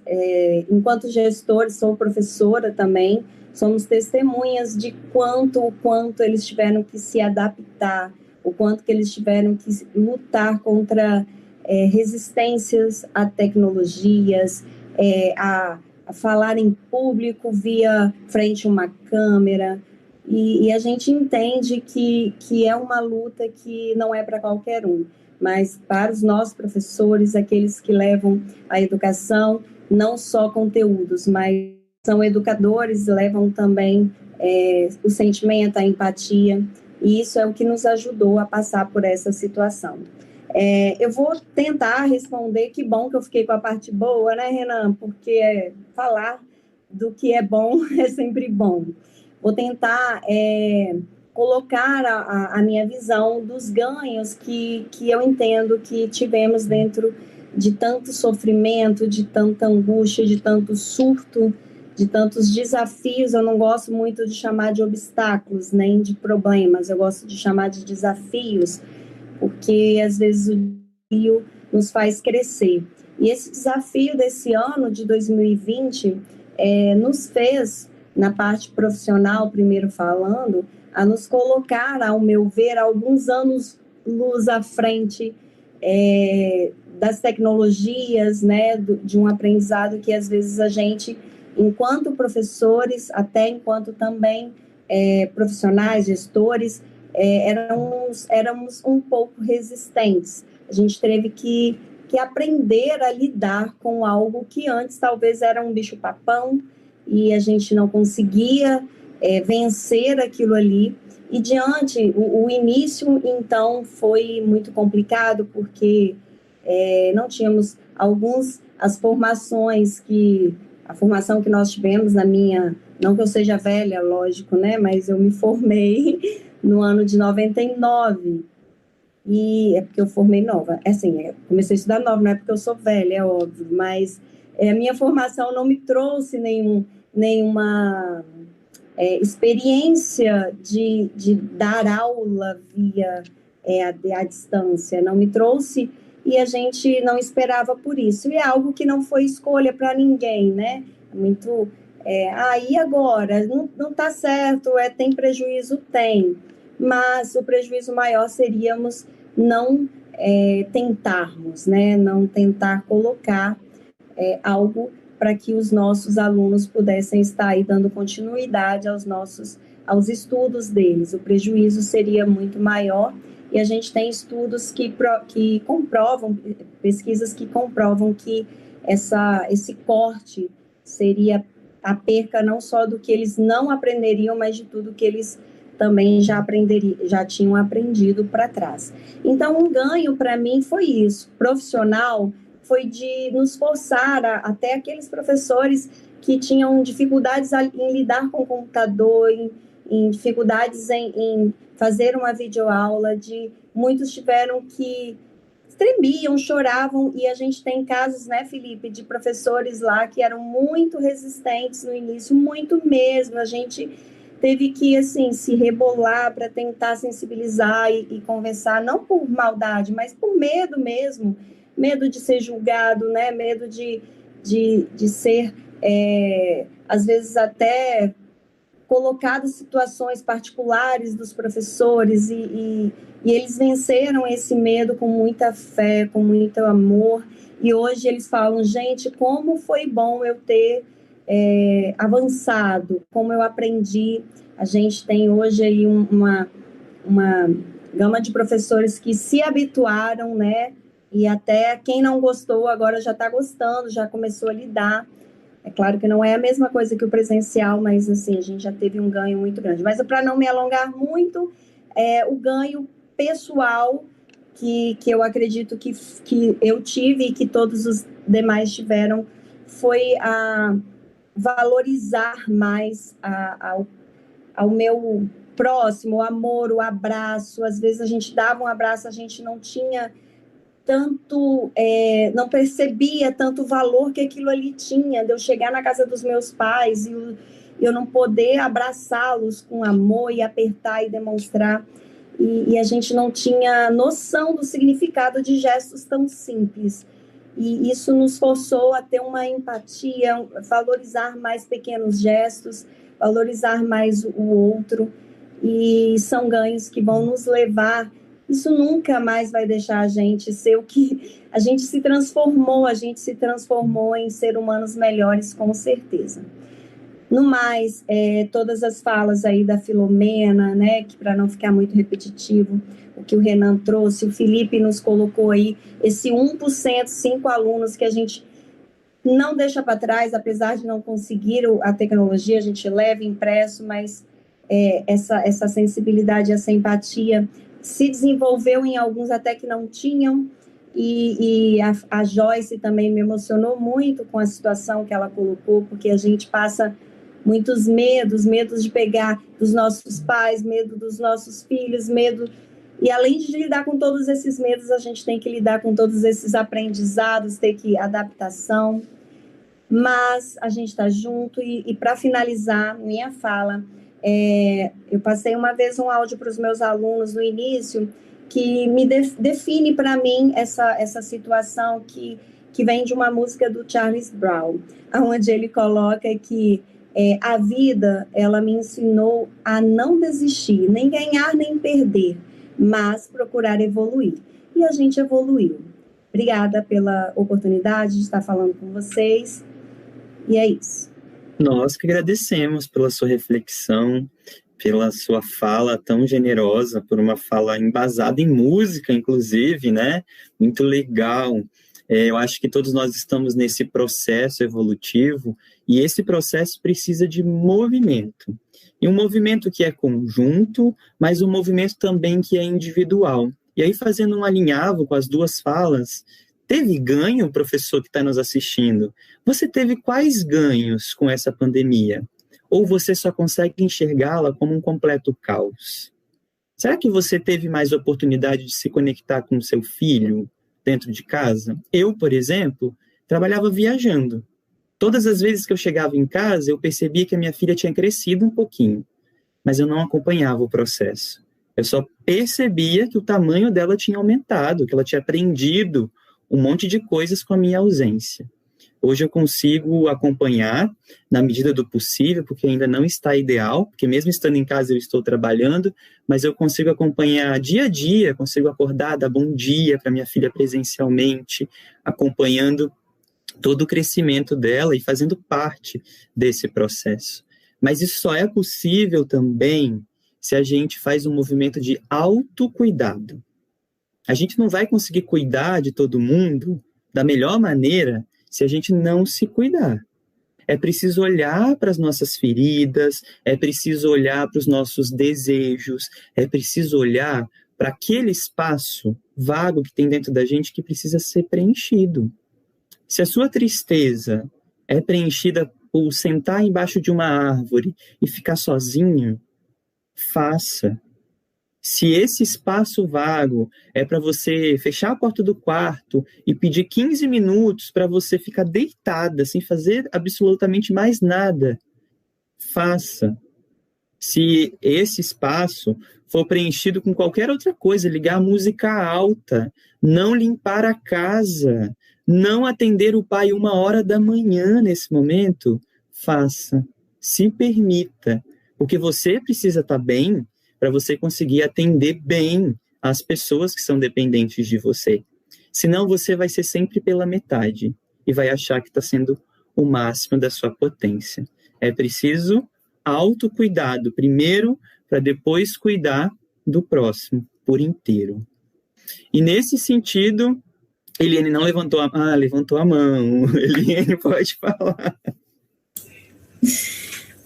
enquanto gestores, sou professora também, somos testemunhas de o quanto eles tiveram que se adaptar, o quanto que eles tiveram que lutar contra resistências a tecnologias, a falar em público via frente a uma câmera, e a gente entende que é uma luta que não é para qualquer um, mas para os nossos professores, aqueles que levam a educação, não só conteúdos, mas são educadores, levam também o sentimento, a empatia, e isso é o que nos ajudou a passar por essa situação. Eu vou tentar responder, que bom que eu fiquei com a parte boa, né, Renan? Porque falar do que é bom é sempre bom. Vou tentar colocar a minha visão dos ganhos que eu entendo que tivemos dentro de tanto sofrimento, de tanta angústia, de tanto surto, de tantos desafios. Eu não gosto muito de chamar de obstáculos, nem de problemas, eu gosto de chamar de desafios, porque às vezes o desafio nos faz crescer. E esse desafio desse ano, de 2020, nos fez, na parte profissional, primeiro falando, a nos colocar, ao meu ver, alguns anos luz à frente das tecnologias, né, de um aprendizado que às vezes a gente, enquanto professores, até enquanto também profissionais, gestores, éramos um pouco resistentes. A gente teve que aprender a lidar com algo que antes talvez era um bicho-papão e a gente não conseguia vencer aquilo ali. E diante, o início, então, foi muito complicado, porque não tínhamos as formações que a formação que nós tivemos na minha, não que eu seja velha, lógico, né, mas eu me formei no ano de 99, e é porque eu formei nova, comecei a estudar nova, não é porque eu sou velha, é óbvio, mas a minha formação não me trouxe nenhuma experiência de dar aula via à distância, não me trouxe, e a gente não esperava por isso, e é algo que não foi escolha para ninguém, né, muito, e agora? Não está certo, tem prejuízo? Tem, mas o prejuízo maior seríamos não tentarmos, né, não tentar colocar algo para que os nossos alunos pudessem estar aí dando continuidade aos estudos deles. O prejuízo seria muito maior, e a gente tem estudos que comprovam, pesquisas que comprovam que esse corte seria a perca não só do que eles não aprenderiam, mas de tudo que eles também já tinham aprendido para trás. Então, um ganho para mim foi isso, profissional, foi de nos forçar, até aqueles professores que tinham dificuldades em lidar com o computador, em dificuldades em fazer uma videoaula, muitos tiveram que tremiam, choravam, e a gente tem casos, né, Felipe, de professores lá que eram muito resistentes no início, muito mesmo, a gente teve que, assim, se rebolar para tentar sensibilizar e conversar, não por maldade, mas por medo mesmo, medo de ser julgado, né? Medo de ser, às vezes, até colocado em situações particulares dos professores, e eles venceram esse medo com muita fé, com muito amor, e hoje eles falam, gente, como foi bom eu ter avançado, como eu aprendi. A gente tem hoje aí uma gama de professores que se habituaram, né? E até quem não gostou agora já está gostando, já começou a lidar. É claro que não é a mesma coisa que o presencial, mas assim, a gente já teve um ganho muito grande. Mas para não me alongar muito, o ganho pessoal que eu acredito que eu tive e que todos os demais tiveram foi a valorizar mais ao meu próximo, o amor, o abraço. Às vezes a gente dava um abraço, a gente não tinha tanto, não percebia tanto valor que aquilo ali tinha, de eu chegar na casa dos meus pais e eu não poder abraçá-los com amor e apertar e demonstrar, e a gente não tinha noção do significado de gestos tão simples, e isso nos forçou a ter uma empatia, valorizar mais pequenos gestos, valorizar mais o outro, e são ganhos que vão nos levar. Isso nunca mais vai deixar a gente ser o que a gente se transformou em ser humanos melhores, com certeza. No mais, todas as falas aí da Filomena, né, que para não ficar muito repetitivo, o que o Renan trouxe, o Felipe nos colocou aí, esse 1%, 5 alunos que a gente não deixa para trás, apesar de não conseguir a tecnologia, a gente leva impresso, mas essa sensibilidade, essa empatia se desenvolveu em alguns até que não tinham, e a Joyce também me emocionou muito com a situação que ela colocou, porque a gente passa muitos medos de pegar dos nossos pais, medo dos nossos filhos, e além de lidar com todos esses medos, a gente tem que lidar com todos esses aprendizados, ter que adaptação, mas a gente está junto, e para finalizar minha fala, eu passei uma vez um áudio para os meus alunos no início, que me define para mim essa situação que vem de uma música do Charles Brown, onde ele coloca que a vida, ela me ensinou a não desistir, nem ganhar, nem perder, mas procurar evoluir. E a gente evoluiu. Obrigada pela oportunidade de estar falando com vocês. E é isso. Nós que agradecemos pela sua reflexão, pela sua fala tão generosa, por uma fala embasada em música, inclusive, né? Muito legal. Eu acho que todos nós estamos nesse processo evolutivo, e esse processo precisa de movimento. E um movimento que é conjunto, mas um movimento também que é individual. E aí, fazendo um alinhavo com as duas falas, teve ganho, professor que está nos assistindo? Você teve quais ganhos com essa pandemia? Ou você só consegue enxergá-la como um completo caos? Será que você teve mais oportunidade de se conectar com o seu filho dentro de casa? Eu, por exemplo, trabalhava viajando. Todas as vezes que eu chegava em casa, eu percebia que a minha filha tinha crescido um pouquinho, mas eu não acompanhava o processo. Eu só percebia que o tamanho dela tinha aumentado, que ela tinha aprendido um monte de coisas com a minha ausência. Hoje eu consigo acompanhar na medida do possível, porque ainda não está ideal, porque mesmo estando em casa eu estou trabalhando, mas eu consigo acompanhar dia a dia, consigo acordar, dar bom dia para minha filha presencialmente, acompanhando todo o crescimento dela e fazendo parte desse processo. Mas isso só é possível também se a gente faz um movimento de autocuidado. A gente não vai conseguir cuidar de todo mundo da melhor maneira se a gente não se cuidar. É preciso olhar para as nossas feridas, é preciso olhar para os nossos desejos, é preciso olhar para aquele espaço vago que tem dentro da gente que precisa ser preenchido. Se a sua tristeza é preenchida por sentar embaixo de uma árvore e ficar sozinho, faça. Se esse espaço vago é para você fechar a porta do quarto e pedir 15 minutos para você ficar deitada, sem fazer absolutamente mais nada, faça. Se esse espaço for preenchido com qualquer outra coisa, ligar a música alta, não limpar a casa, não atender o pai 1h da manhã nesse momento, faça. Se permita, porque você precisa estar bem para você conseguir atender bem as pessoas que são dependentes de você. Senão você vai ser sempre pela metade e vai achar que está sendo o máximo da sua potência. É preciso autocuidado primeiro, para depois cuidar do próximo por inteiro. E nesse sentido, Eliane não levantou levantou a mão. Eliane, pode falar.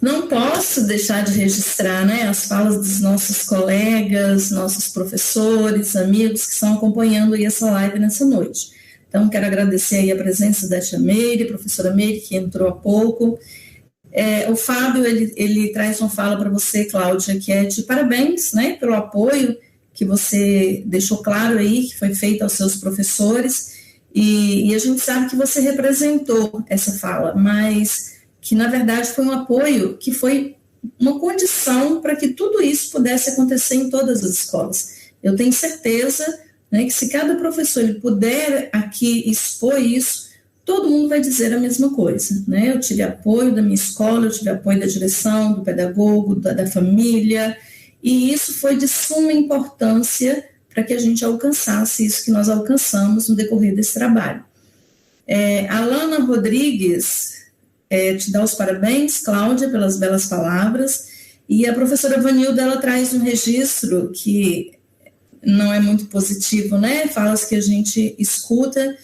Não posso deixar de registrar, né, as falas dos nossos colegas, nossos professores, amigos que estão acompanhando aí essa live nessa noite. Então, quero agradecer aí a presença da tia Meire, professora Meire, que entrou há pouco. O Fábio, ele traz uma fala para você, Cláudia, que é de parabéns, né, pelo apoio que você deixou claro aí, que foi feito aos seus professores, e a gente sabe que você representou essa fala, mas que na verdade foi um apoio que foi uma condição para que tudo isso pudesse acontecer em todas as escolas. Eu tenho certeza, né, que se cada professor ele puder aqui expor isso, todo mundo vai dizer a mesma coisa, né? Eu tive apoio da minha escola, eu tive apoio da direção, do pedagogo, da família, e isso foi de suma importância para que a gente alcançasse isso que nós alcançamos no decorrer desse trabalho. Alana Rodrigues te dá os parabéns, Cláudia, pelas belas palavras, e a professora Vanilda, ela traz um registro que não é muito positivo, né? Falas que a gente escuta,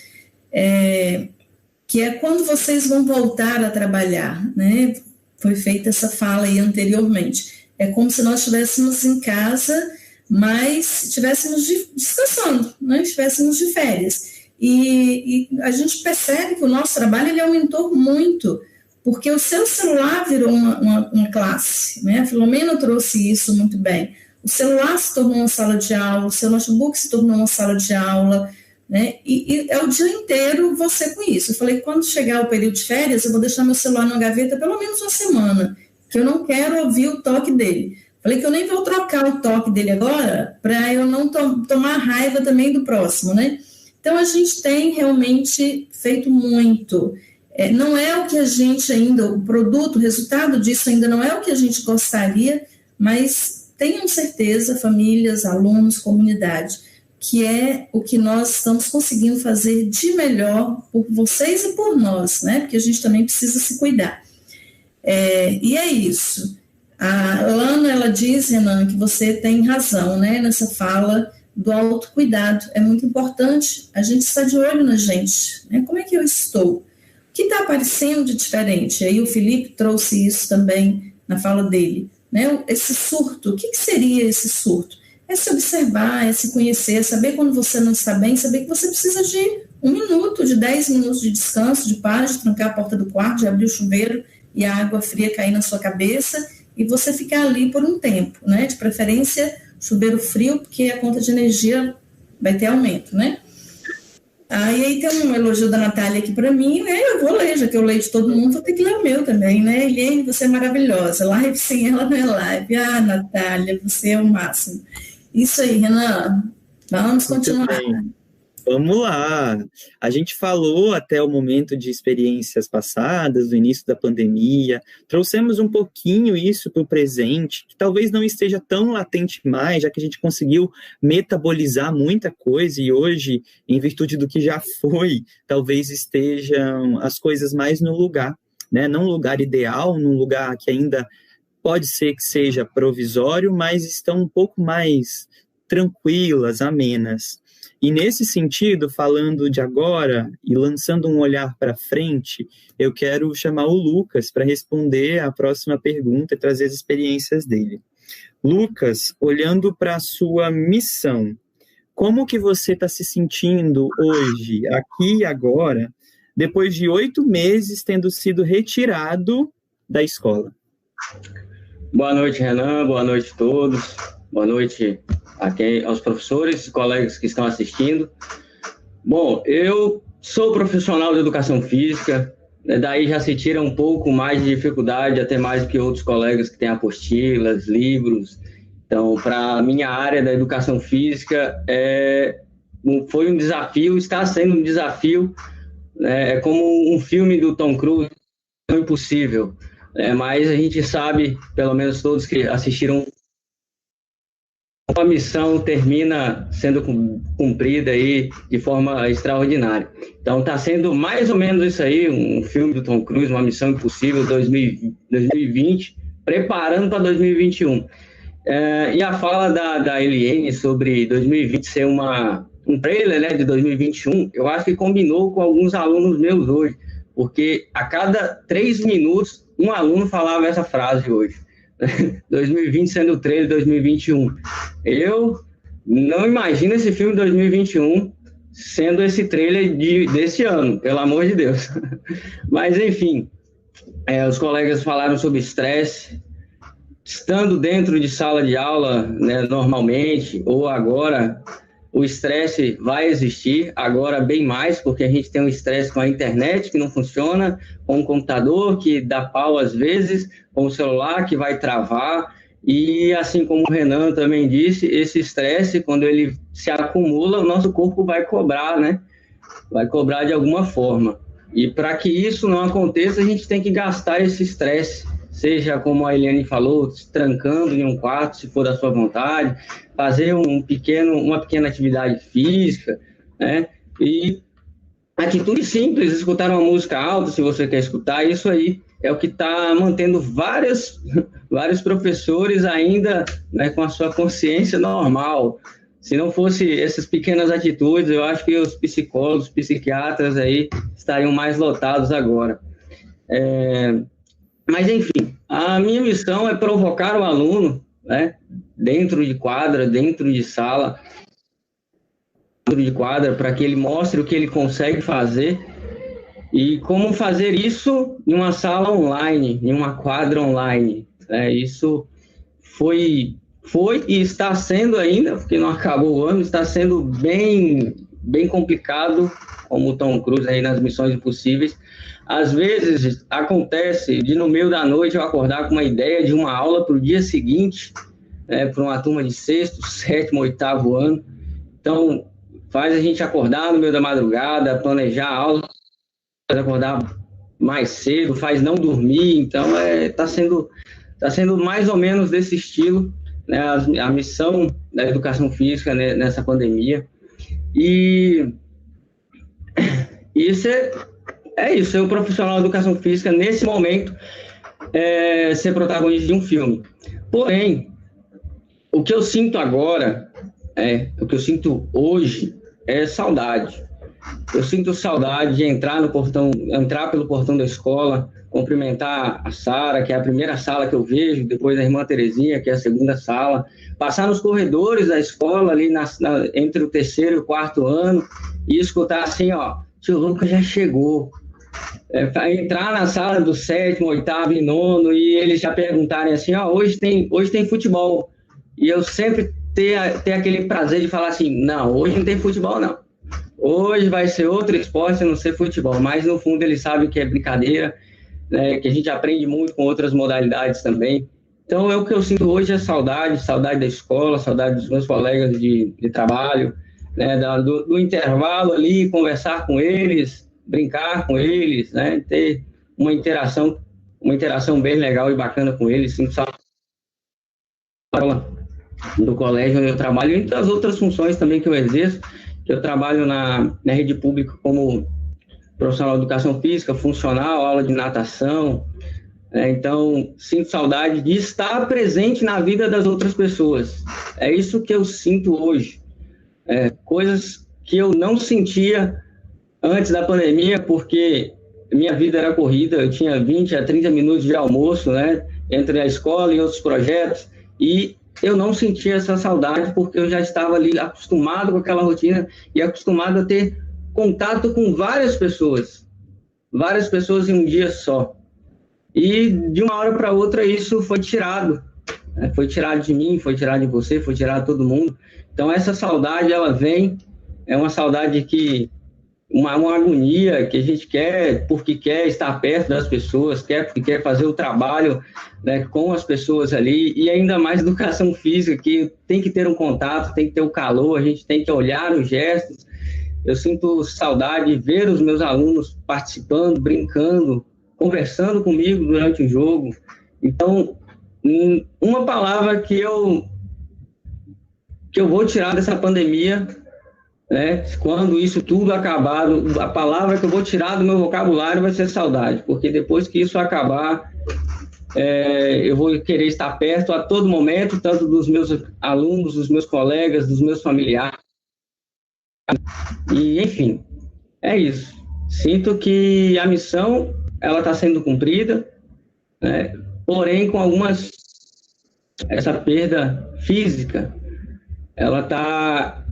que é quando vocês vão voltar a trabalhar, né? Foi feita essa fala aí anteriormente. É como se nós estivéssemos em casa, mas estivéssemos descansando, né? Estivéssemos de férias. E a gente percebe que o nosso trabalho ele aumentou muito, porque o seu celular virou uma classe, né? A Filomena trouxe isso muito bem. O celular se tornou uma sala de aula, o seu notebook se tornou uma sala de aula, né? E é o dia inteiro você com isso. Eu falei que quando chegar o período de férias, eu vou deixar meu celular na gaveta pelo menos uma semana, que eu não quero ouvir o toque dele. Falei que eu nem vou trocar o toque dele agora, para eu não tomar raiva também do próximo, né? Então, a gente tem realmente feito muito. Não é o que a gente ainda, o produto, o resultado disso ainda não é o que a gente gostaria, mas tenham certeza, famílias, alunos, comunidade, que é o que nós estamos conseguindo fazer de melhor por vocês e por nós, né? Porque a gente também precisa se cuidar. E é isso. A Lana, ela diz, Renan, que você tem razão, né? Nessa fala do autocuidado. É muito importante a gente estar de olho na gente, né? Como é que eu estou? O que está aparecendo de diferente? Aí o Felipe trouxe isso também na fala dele, né? Esse surto, o que seria esse surto? É se observar, é se conhecer, é saber quando você não está bem, saber que você precisa de 1 minuto, de 10 minutos de descanso, de paz, de trancar a porta do quarto, de abrir o chuveiro e a água fria cair na sua cabeça e você ficar ali por um tempo, né? De preferência, chuveiro frio, porque a conta de energia vai ter aumento, né? E aí tem um elogio da Natália aqui para mim, né? Eu vou ler, já que eu leio de todo mundo, vou ter que ler o meu também, né? Eliane, você é maravilhosa. Live sem ela não é live. Ah, Natália, você é o máximo. Isso aí, Renan. Vamos continuar. Vamos lá. A gente falou até o momento de experiências passadas, do início da pandemia, trouxemos um pouquinho isso para o presente, que talvez não esteja tão latente mais, já que a gente conseguiu metabolizar muita coisa e hoje, em virtude do que já foi, talvez estejam as coisas mais no lugar, né? Não no lugar ideal, num lugar que ainda pode ser que seja provisório, mas estão um pouco mais tranquilas, amenas. E nesse sentido, falando de agora e lançando um olhar para frente, eu quero chamar o Lucas para responder a próxima pergunta e trazer as experiências dele. Lucas, olhando para a sua missão, como que você está se sentindo hoje, aqui e agora, depois de 8 meses tendo sido retirado da escola? Boa noite, Renan. Boa noite a todos. Boa noite aos professores e colegas que estão assistindo. Bom, eu sou profissional de educação física, daí já se tira um pouco mais de dificuldade, até mais do que outros colegas que têm apostilas, livros. Então, para a minha área da educação física, foi um desafio, está sendo um desafio, é como um filme do Tom Cruise, é impossível, mas a gente sabe, pelo menos todos que assistiram, a missão termina sendo cumprida aí de forma extraordinária. Então, está sendo mais ou menos isso aí, um filme do Tom Cruise, uma missão impossível, 2020, preparando para 2021. E a fala da Eliane sobre 2020 ser um trailer, né, de 2021, eu acho que combinou com alguns alunos meus hoje, porque a cada 3 minutos, um aluno falava essa frase hoje. 2020 sendo o trailer de 2021. Eu não imagino esse filme 2021 sendo esse trailer desse ano, pelo amor de Deus. Mas, enfim, os colegas falaram sobre estresse. Estando dentro de sala de aula, né, normalmente, ou agora, o estresse vai existir, agora bem mais, porque a gente tem um estresse com a internet que não funciona, com o computador que dá pau às vezes, com o celular que vai travar, e assim como o Renan também disse, esse estresse, quando ele se acumula, o nosso corpo vai cobrar, né? Vai cobrar de alguma forma. E para que isso não aconteça, a gente tem que gastar esse estresse, seja como a Eliane falou, se trancando em um quarto, se for da sua vontade, fazer uma pequena atividade física, né? E atitude simples, escutar uma música alta, se você quer escutar, isso aí é o que está mantendo vários professores ainda, né, com a sua consciência normal. Se não fosse essas pequenas atitudes, eu acho que os psicólogos, psiquiatras aí estariam mais lotados agora. Mas, enfim, a minha missão é provocar o aluno, né, dentro de quadra, dentro de sala, para que ele mostre o que ele consegue fazer e como fazer isso em uma sala online, em uma quadra online. Isso foi e está sendo ainda, porque não acabou o ano, está sendo bem complicado, como o Tom Cruise aí nas Missões Impossíveis. Às vezes acontece de no meio da noite eu acordar com uma ideia de uma aula para o dia seguinte, para uma turma de 6º, 7º, 8º ano. Então, faz a gente acordar no meio da madrugada, planejar a aula, faz acordar mais cedo, faz não dormir. Então, tá sendo mais ou menos desse estilo, né, a missão da educação física, né, nessa pandemia. E isso ser um profissional de educação física, nesse momento, ser protagonista de um filme. Porém, o que eu sinto agora, o que eu sinto hoje, é saudade. Eu sinto saudade de entrar pelo portão da escola, cumprimentar a Sara, que é a primeira sala que eu vejo, depois a irmã Terezinha, que é a segunda sala, passar nos corredores da escola, ali entre o 3º e o 4º ano, e escutar assim, ó, tio Lucas já chegou. Entrar na sala do 7º, 8º e 9º e eles já perguntarem assim, ó, hoje tem futebol. E eu sempre ter aquele prazer de falar assim, não, hoje não tem futebol, não. Hoje vai ser outro esporte a não ser futebol. Mas, no fundo, eles sabem que é brincadeira, né, que a gente aprende muito com outras modalidades também. Então, o que eu sinto hoje é saudade da escola, saudade dos meus colegas de trabalho, né, do intervalo ali, conversar com eles, brincar com eles, né, ter uma interação bem legal e bacana com eles. Sinto saudade do colégio onde eu trabalho e das outras funções também que eu exerço, que eu trabalho na rede pública como profissional de educação física, funcional, aula de natação, então sinto saudade de estar presente na vida das outras pessoas. É isso que eu sinto hoje, coisas que eu não sentia antes da pandemia, porque minha vida era corrida, eu tinha 20 a 30 minutos de almoço, né, entre a escola e outros projetos, e eu não sentia essa saudade porque eu já estava ali acostumado com aquela rotina e acostumado a ter contato com várias pessoas em um dia só. E de uma hora para outra isso foi tirado, né? Foi tirado de mim, foi tirado de você, foi tirado de todo mundo. Então essa saudade, ela vem, é uma saudade que uma agonia que a gente quer, porque quer estar perto das pessoas, porque quer fazer o trabalho, né, com as pessoas ali, e ainda mais educação física, que tem que ter um contato, tem que ter o calor, a gente tem que olhar os gestos. Eu sinto saudade de ver os meus alunos participando, brincando, conversando comigo durante o jogo. Então, uma palavra que eu vou tirar dessa pandemia, né, quando isso tudo acabar, a palavra que eu vou tirar do meu vocabulário vai ser saudade, porque depois que isso acabar, eu vou querer estar perto a todo momento, tanto dos meus alunos, dos meus colegas, dos meus familiares. E, enfim, é isso. Sinto que a missão ela está sendo cumprida, né, porém com essa perda física, ela está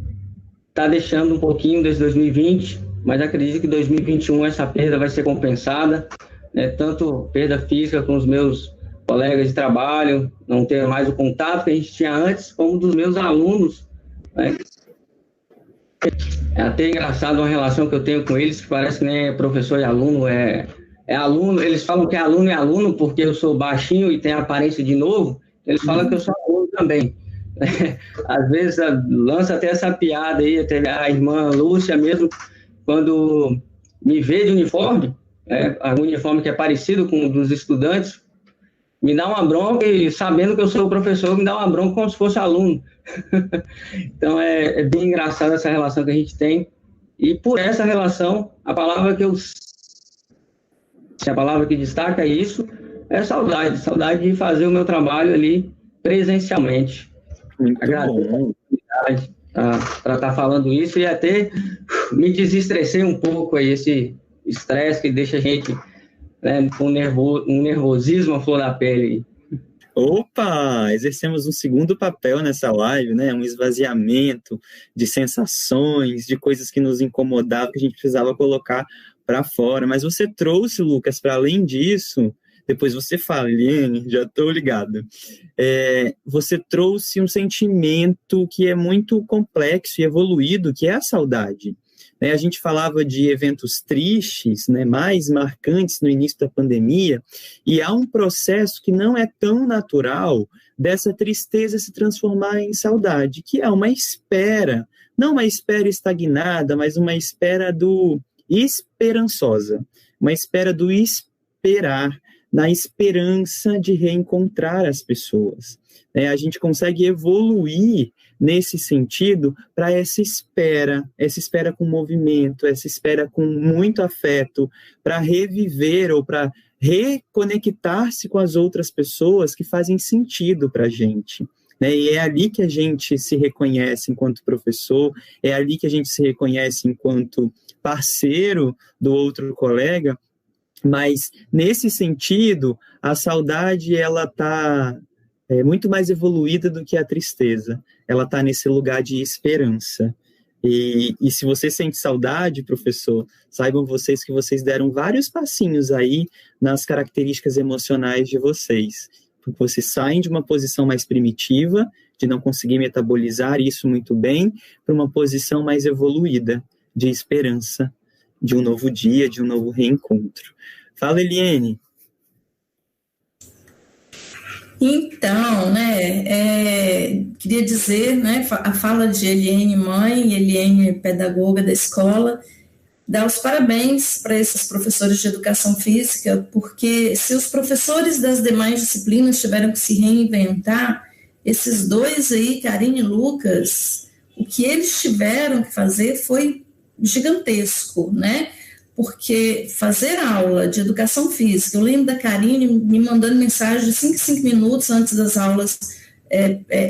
deixando um pouquinho desde 2020, mas acredito que 2021 essa perda vai ser compensada, né? Tanto perda física com os meus colegas de trabalho, não ter mais o contato que a gente tinha antes, como dos meus alunos, né? É até engraçado uma relação que eu tenho com eles, que parece que nem é professor e aluno, é aluno, eles falam que é aluno porque eu sou baixinho e tenho a aparência de novo, eles falam que eu sou aluno também. Às vezes lança até essa piada aí, até a irmã Lúcia mesmo, quando me vê de uniforme, um uniforme que é parecido com o dos estudantes, me dá uma bronca e sabendo que eu sou o professor, me dá uma bronca como se fosse aluno. Então é bem engraçado essa relação que a gente tem, e por essa relação, a palavra que destaca isso é saudade de fazer o meu trabalho ali presencialmente. Muito bom. Para estar falando isso e até me desestressei um pouco aí, esse estresse que deixa a gente, né, com um nervosismo à flor da pele. Opa, exercemos um segundo papel nessa live, né? Um esvaziamento de sensações, de coisas que nos incomodavam, que a gente precisava colocar para fora. Mas você trouxe, Lucas, para além disso, depois você fala, Eliane, já estou ligado. Você trouxe um sentimento que é muito complexo e evoluído, que é a saudade. A gente falava de eventos tristes, né, mais marcantes no início da pandemia, e há um processo que não é tão natural dessa tristeza se transformar em saudade, que é uma espera, não uma espera estagnada, mas uma espera esperançosa, uma espera do esperar, na esperança de reencontrar as pessoas. A gente consegue evoluir nesse sentido para essa espera com movimento, essa espera com muito afeto, para reviver ou para reconectar-se com as outras pessoas que fazem sentido para a gente. E é ali que a gente se reconhece enquanto professor, é ali que a gente se reconhece enquanto parceiro do outro colega, mas nesse sentido, a saudade ela está muito mais evoluída do que a tristeza. Ela está nesse lugar de esperança. E se você sente saudade, professor, saibam vocês que vocês deram vários passinhos aí nas características emocionais de vocês. Porque vocês saem de uma posição mais primitiva, de não conseguir metabolizar isso muito bem, para uma posição mais evoluída, de esperança, de um novo dia, de um novo reencontro. Fala, Eliane. Então, queria dizer, a fala de Eliane mãe, Eliane pedagoga da escola, dar os parabéns para esses professores de educação física, porque se os professores das demais disciplinas tiveram que se reinventar, esses dois aí, Karine e Lucas, o que eles tiveram que fazer foi gigantesco, Porque fazer aula de educação física, eu lembro da Karine me mandando mensagem de 5 minutos antes das aulas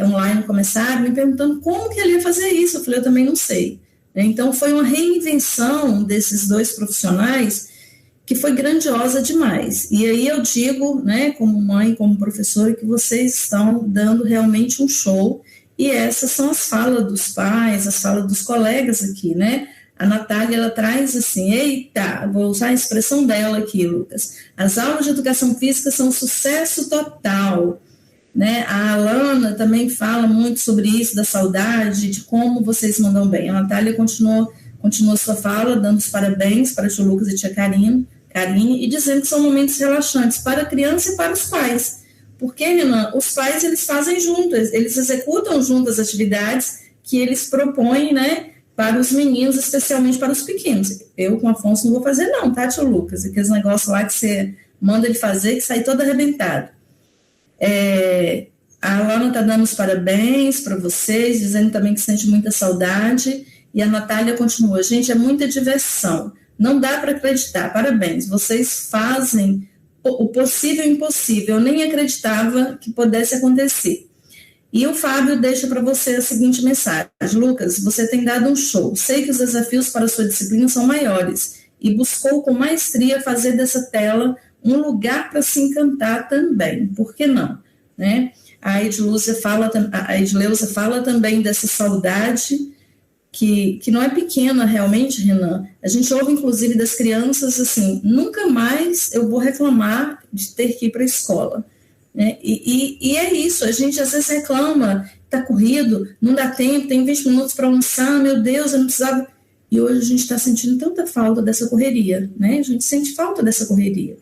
online começarem, me perguntando como que ele ia fazer isso. Eu falei, eu também não sei. Então, foi uma reinvenção desses dois profissionais que foi grandiosa demais. E aí eu digo, como mãe, como professora, que vocês estão dando realmente um show, e essas são as falas dos pais, as falas dos colegas aqui, A Natália, ela traz assim, eita, vou usar a expressão dela aqui, Lucas, as aulas de educação física são um sucesso total, A Alana também fala muito sobre isso, da saudade, de como vocês mandam bem. A Natália continua sua fala, dando os parabéns para o tio Lucas e tia Karine, e dizendo que são momentos relaxantes para a criança e para os pais. Porque, Renan, os pais, eles fazem juntos, eles executam juntas as atividades que eles propõem, para os meninos, especialmente para os pequenos. Eu, com o Afonso, não vou fazer não, tá, tio Lucas? Aqueles negócios lá que você manda ele fazer, que sai todo arrebentado. A Alana está dando os parabéns para vocês, dizendo também que sente muita saudade, e a Natália continua, gente, é muita diversão, não dá para acreditar, parabéns, vocês fazem o possível e o impossível, eu nem acreditava que pudesse acontecer. E o Fábio deixa para você a seguinte mensagem, Lucas, você tem dado um show, sei que os desafios para a sua disciplina são maiores, e buscou com maestria fazer dessa tela um lugar para se encantar também, por que não? A Edileuza fala também dessa saudade, que não é pequena realmente, Renan. A gente ouve, inclusive, das crianças assim, nunca mais eu vou reclamar de ter que ir para a escola. E é isso, a gente às vezes reclama, está corrido, não dá tempo, tem 20 minutos para almoçar, meu Deus, eu não precisava... E hoje a gente está sentindo tanta falta dessa correria, A gente sente falta dessa correria.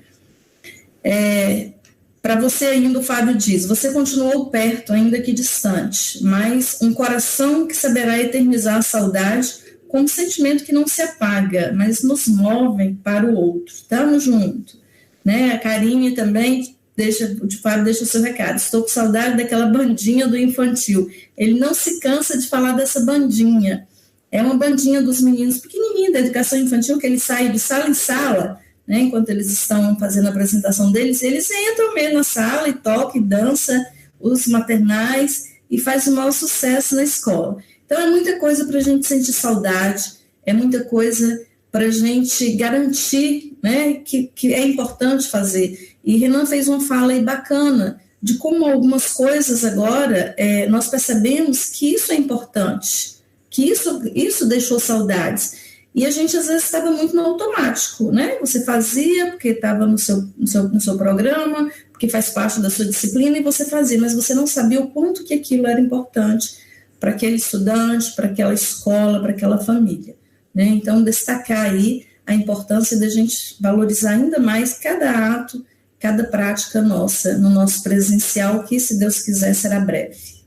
Para você ainda, o Fábio diz, você continuou perto, ainda que distante, mas um coração que saberá eternizar a saudade com um sentimento que não se apaga, mas nos move para o outro. Estamos juntos. A Karine também, o Fábio deixa o seu recado, estou com saudade daquela bandinha do infantil. Ele não se cansa de falar dessa bandinha. É uma bandinha dos meninos pequenininhos da educação infantil, que eles saem de sala em sala, enquanto eles estão fazendo a apresentação deles, eles entram mesmo na sala e tocam e dançam os maternais e faz o maior sucesso na escola. Então, é muita coisa para a gente sentir saudade, é muita coisa para a gente garantir que é importante fazer. E Renan fez uma fala aí bacana de como algumas coisas agora nós percebemos que isso é importante, que isso deixou saudades. E a gente, às vezes, estava muito no automático, Você fazia porque estava no seu programa, porque faz parte da sua disciplina, e você fazia, mas você não sabia o quanto que aquilo era importante para aquele estudante, para aquela escola, para aquela família. Então, destacar aí a importância da gente valorizar ainda mais cada ato, cada prática nossa, no nosso presencial, que, se Deus quiser, será breve.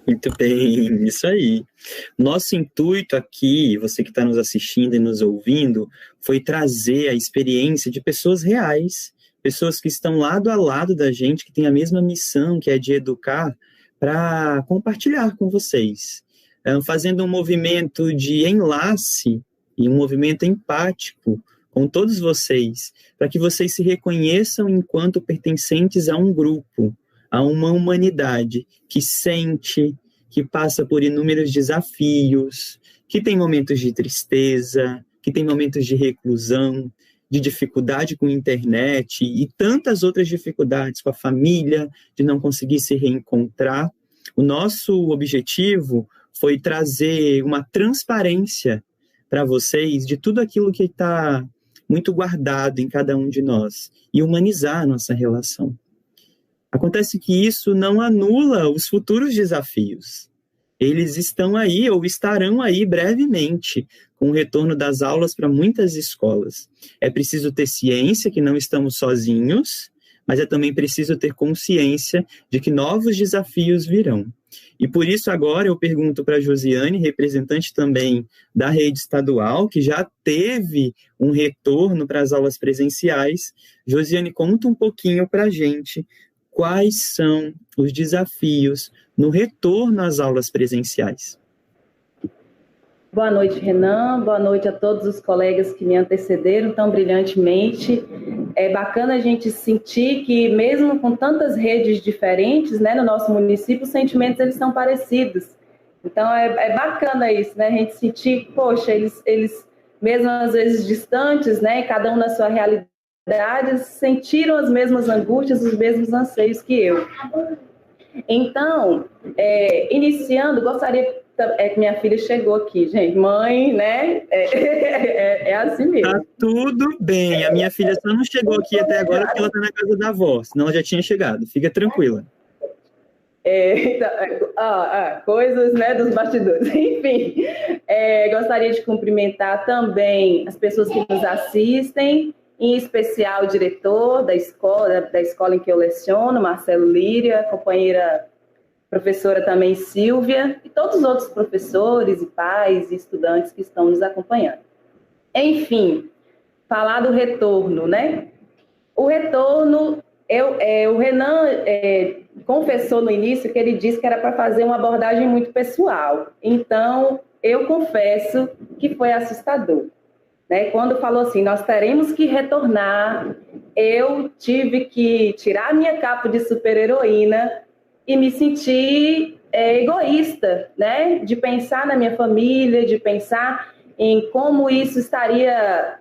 Muito bem, isso aí. Nosso intuito aqui, você que está nos assistindo e nos ouvindo, foi trazer a experiência de pessoas reais, pessoas que estão lado a lado da gente, que têm a mesma missão, que é de educar, para compartilhar com vocês, fazendo um movimento de enlace e um movimento empático com todos vocês, para que vocês se reconheçam enquanto pertencentes a um grupo, a uma humanidade que sente, que passa por inúmeros desafios, que tem momentos de tristeza, que tem momentos de reclusão, de dificuldade com a internet e tantas outras dificuldades com a família, de não conseguir se reencontrar. O nosso objetivo foi trazer uma transparência para vocês de tudo aquilo que está muito guardado em cada um de nós e humanizar a nossa relação. Acontece que isso não anula os futuros desafios. Eles estão aí ou estarão aí brevemente, com o retorno das aulas para muitas escolas. É preciso ter ciência que não estamos sozinhos, mas é também preciso ter consciência de que novos desafios virão. E por isso agora eu pergunto para a Josiane, representante também da rede estadual, que já teve um retorno para as aulas presenciais. Josiane, conta um pouquinho para a gente quais são os desafios no retorno às aulas presenciais. Boa noite, Renan. Boa noite a todos os colegas que me antecederam tão brilhantemente. É bacana a gente sentir que, mesmo com tantas redes diferentes, né, no nosso município, os sentimentos eles são parecidos. Então, é bacana isso, né? A gente sentir, poxa, eles mesmo às vezes distantes, né, cada um na sua realidade, sentiram as mesmas angústias, os mesmos anseios que eu. Então, iniciando, gostaria... que minha filha chegou aqui, gente. Mãe, né? É assim mesmo. Tá tudo bem. A minha filha só não chegou aqui até agora porque ela tá na casa da avó, senão ela já tinha chegado. Fica tranquila. Coisas, né, dos bastidores. Enfim, gostaria de cumprimentar também as pessoas que nos assistem, em especial o diretor da escola em que eu leciono, Marcelo Líria, companheira professora também Silvia, e todos os outros professores e pais e estudantes que estão nos acompanhando. Enfim, falar do retorno, né? O retorno, o Renan confessou no início que ele disse que era para fazer uma abordagem muito pessoal. Então, eu confesso que foi assustador. Né? Quando falou assim, nós teremos que retornar, eu tive que tirar minha capa de super-heroína e me sentir egoísta, né? De pensar na minha família, de pensar em como isso estaria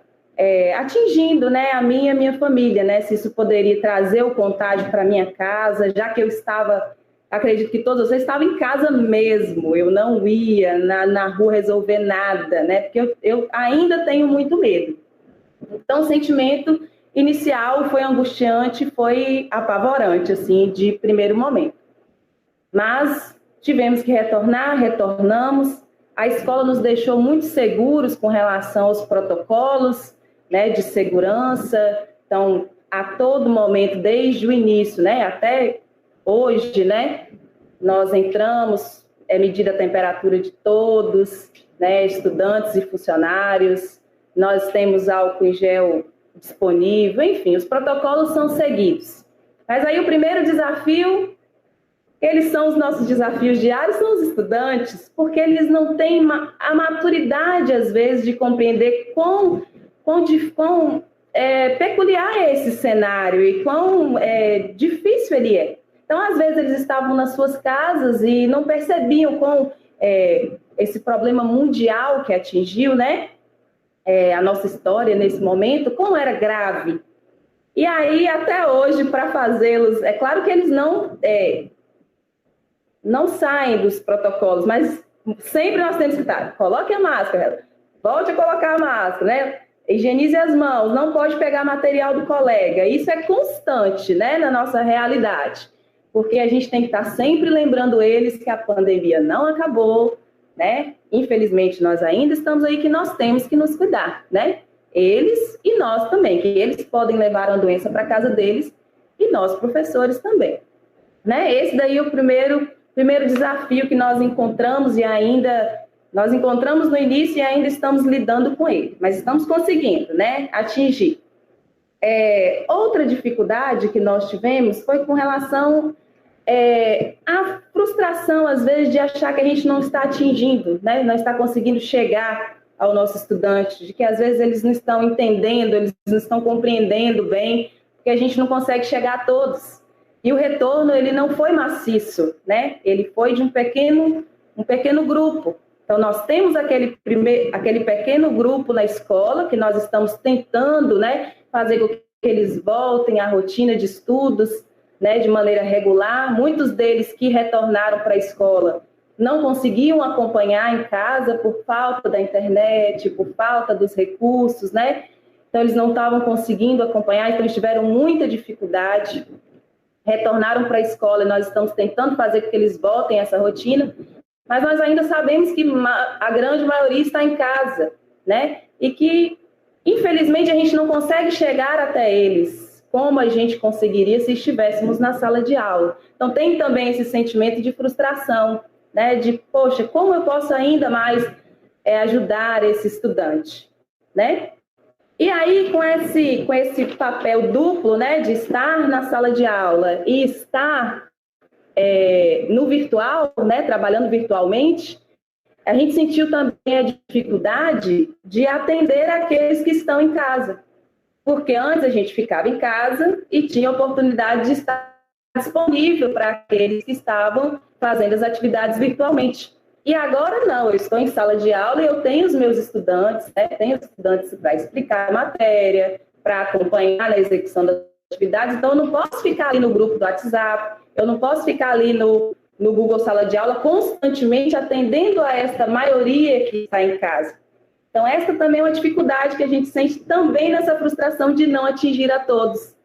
atingindo, né, a mim e a minha família, né? Se isso poderia trazer o contágio para minha casa, já que eu estava, acredito que todos vocês estavam em casa mesmo, eu não ia na rua resolver nada, né? Porque eu ainda tenho muito medo. Então, o sentimento inicial foi angustiante, foi apavorante, assim, de primeiro momento. Mas tivemos que retornamos. A escola nos deixou muito seguros com relação aos protocolos, né, de segurança. Então, a todo momento, desde o início, né, até hoje, né, nós entramos, medida a temperatura de todos, né, estudantes e funcionários. Nós temos álcool em gel disponível, enfim, os protocolos são seguidos. Mas aí o primeiro desafio... Eles são os nossos desafios diários, são os estudantes, porque eles não têm a maturidade, às vezes, de compreender quão peculiar é esse cenário e quão difícil ele é. Então, às vezes, eles estavam nas suas casas e não percebiam quão esse problema mundial que atingiu, né, a nossa história nesse momento, como era grave. E aí, até hoje, para fazê-los... É claro que eles não saem dos protocolos, mas sempre nós temos que estar, coloque a máscara, volte a colocar a máscara, né? Higienize as mãos, não pode pegar material do colega. Isso é constante, né, na nossa realidade, porque a gente tem que estar sempre lembrando eles que a pandemia não acabou, né? Infelizmente, nós ainda estamos aí, que nós temos que nos cuidar, né? Eles e nós também, que eles podem levar a doença para casa deles e nós, professores, também. Né? Esse daí é o primeiro desafio que nós encontramos nós encontramos no início e ainda estamos lidando com ele, mas estamos conseguindo, né, atingir. Outra dificuldade que nós tivemos foi com relação à frustração, às vezes, de achar que a gente não está atingindo, né, não está conseguindo chegar ao nosso estudante, de que às vezes eles não estão entendendo, eles não estão compreendendo bem, porque a gente não consegue chegar a todos. E o retorno, ele não foi maciço, né? Ele foi de um pequeno grupo. Então, nós temos aquele pequeno grupo na escola, que nós estamos tentando, né, fazer com que eles voltem à rotina de estudos, né, de maneira regular. Muitos deles que retornaram para a escola não conseguiam acompanhar em casa por falta da internet, por falta dos recursos, né? Então, eles não estavam conseguindo acompanhar, então eles tiveram muita dificuldade, retornaram para a escola e nós estamos tentando fazer com que eles voltem a essa rotina, mas nós ainda sabemos que a grande maioria está em casa, né? E que, infelizmente, a gente não consegue chegar até eles como a gente conseguiria se estivéssemos na sala de aula. Então, tem também esse sentimento de frustração, né? De, poxa, como eu posso ainda mais ajudar esse estudante, né? E aí, com esse papel duplo, né, de estar na sala de aula e estar no virtual, né, trabalhando virtualmente, a gente sentiu também a dificuldade de atender aqueles que estão em casa. Porque antes a gente ficava em casa e tinha a oportunidade de estar disponível para aqueles que estavam fazendo as atividades virtualmente. E agora não, eu estou em sala de aula e eu tenho os meus estudantes, né? Tenho estudantes para explicar a matéria, para acompanhar na execução das atividades, então eu não posso ficar ali no grupo do WhatsApp, eu não posso ficar ali no Google Sala de Aula constantemente atendendo a esta maioria que está em casa. Então essa também é uma dificuldade que a gente sente também nessa frustração de não atingir a todos.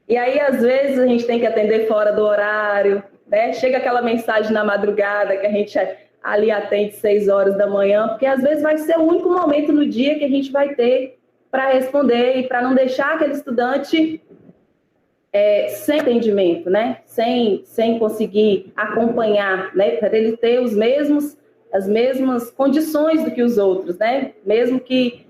E aí às vezes a gente tem que atender fora do horário, né? Chega aquela mensagem na madrugada que a gente ali atende 6 horas da manhã, porque às vezes vai ser o único momento no dia que a gente vai ter para responder e para não deixar aquele estudante sem entendimento, né? Sem conseguir acompanhar, né? Para ele ter as mesmas condições do que os outros, né? Mesmo que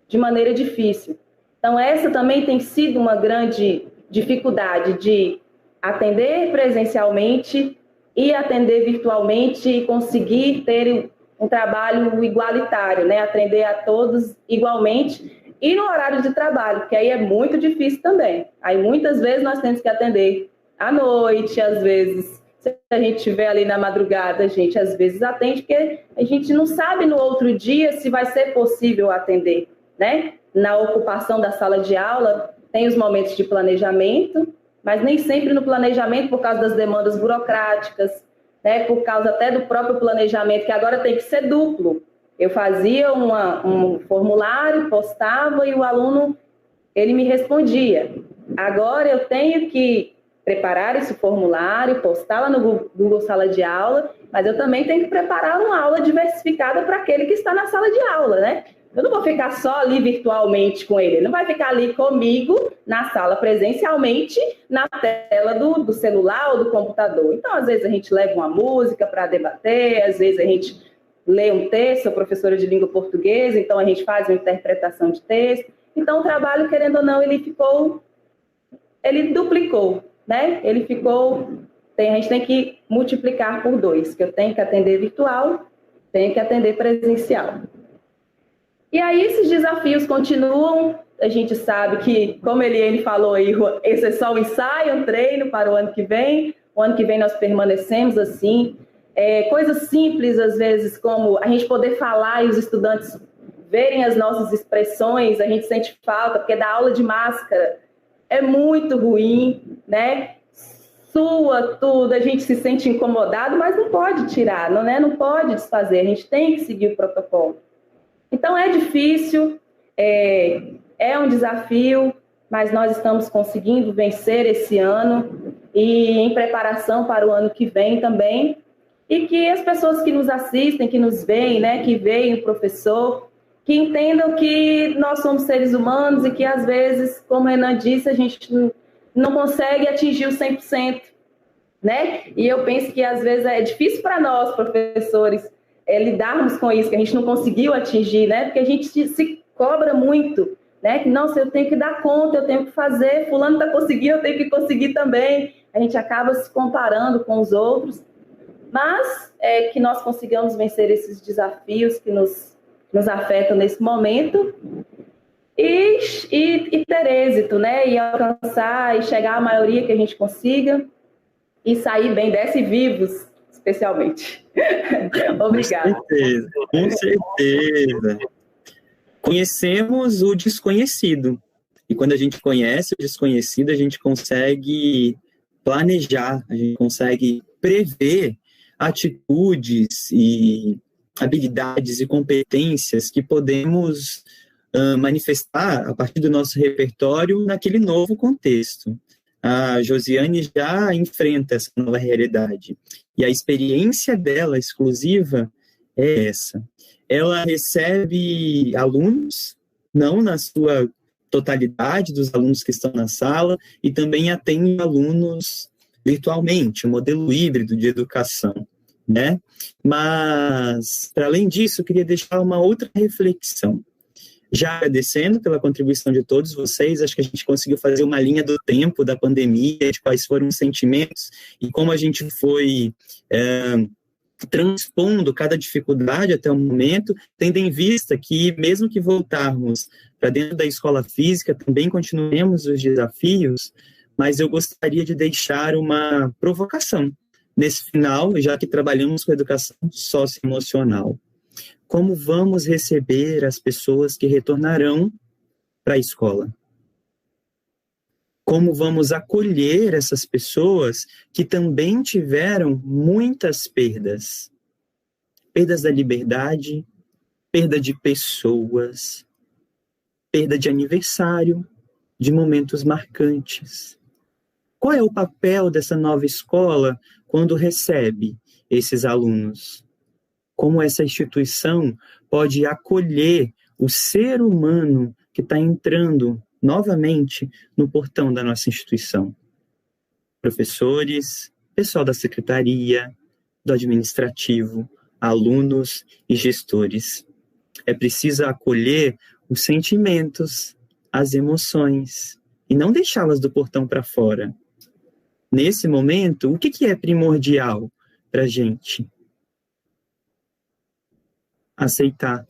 de maneira difícil. Então, essa também tem sido uma grande dificuldade de atender presencialmente e atender virtualmente e conseguir ter um trabalho igualitário, né? Atender a todos igualmente e no horário de trabalho, que aí é muito difícil também. Aí muitas vezes nós temos que atender à noite, às vezes, se a gente estiver ali na madrugada, a gente às vezes atende, porque a gente não sabe no outro dia se vai ser possível atender, né? Na ocupação da sala de aula, tem os momentos de planejamento, mas nem sempre no planejamento, por causa das demandas burocráticas, né, por causa até do próprio planejamento, que agora tem que ser duplo. Eu fazia um formulário, postava e o aluno, ele me respondia. Agora eu tenho que preparar esse formulário, postar lá no Google Sala de Aula, mas eu também tenho que preparar uma aula diversificada para aquele que está na sala de aula, né? Eu não vou ficar só ali virtualmente com ele, ele não vai ficar ali comigo na sala presencialmente, na tela do celular ou do computador. Então, às vezes a gente leva uma música para debater, às vezes a gente lê um texto, sou professora de língua portuguesa, então a gente faz uma interpretação de texto. Então, o trabalho, querendo ou não, ele duplicou, né? A gente tem que multiplicar por 2, que eu tenho que atender virtual, tenho que atender presencial. E aí esses desafios continuam, a gente sabe que, como a Eliane falou aí, esse é só um ensaio, um treino para o ano que vem nós permanecemos assim, coisas simples às vezes, como a gente poder falar e os estudantes verem as nossas expressões, a gente sente falta, porque da aula de máscara é muito ruim, né? Sua tudo, a gente se sente incomodado, mas não pode tirar, não pode desfazer, a gente tem que seguir o protocolo. Então, é difícil, é um desafio, mas nós estamos conseguindo vencer esse ano e em preparação para o ano que vem também. E que as pessoas que nos assistem, que nos veem, né, que veem o professor, que entendam que nós somos seres humanos e que, às vezes, como a Renan disse, a gente não consegue atingir o 100%, né? E eu penso que, às vezes, é difícil para nós, professores, lidarmos com isso, que a gente não conseguiu atingir, né? Porque a gente se cobra muito, né? Que, nossa, eu tenho que dar conta, eu tenho que fazer, fulano está conseguindo, eu tenho que conseguir também. A gente acaba se comparando com os outros, mas que nós consigamos vencer esses desafios que nos afetam nesse momento e ter êxito, né? E alcançar e chegar à maioria que a gente consiga e sair bem dessa e vivos, especialmente. Obrigada. Com certeza. Conhecemos o desconhecido. E quando a gente conhece o desconhecido, a gente consegue planejar, a gente consegue prever atitudes e habilidades e competências que podemos manifestar a partir do nosso repertório naquele novo contexto. A Josiane já enfrenta essa nova realidade. E a experiência dela exclusiva é essa. Ela recebe alunos, não na sua totalidade dos alunos que estão na sala, e também atende alunos virtualmente, um modelo híbrido de educação, né? Mas, para além disso, eu queria deixar uma outra reflexão. Já agradecendo pela contribuição de todos vocês, acho que a gente conseguiu fazer uma linha do tempo da pandemia, de quais foram os sentimentos e como a gente foi transpondo cada dificuldade até o momento, tendo em vista que, mesmo que voltarmos para dentro da escola física, também continuemos os desafios, mas eu gostaria de deixar uma provocação nesse final, já que trabalhamos com educação socioemocional. Como vamos receber as pessoas que retornarão para a escola? Como vamos acolher essas pessoas que também tiveram muitas perdas? Perdas da liberdade, perda de pessoas, perda de aniversário, de momentos marcantes. Qual é o papel dessa nova escola quando recebe esses alunos? Como essa instituição pode acolher o ser humano que está entrando novamente no portão da nossa instituição? Professores, pessoal da secretaria, do administrativo, alunos e gestores. É preciso acolher os sentimentos, as emoções, e não deixá-las do portão para fora. Nesse momento, o que é primordial para a gente? Aceitar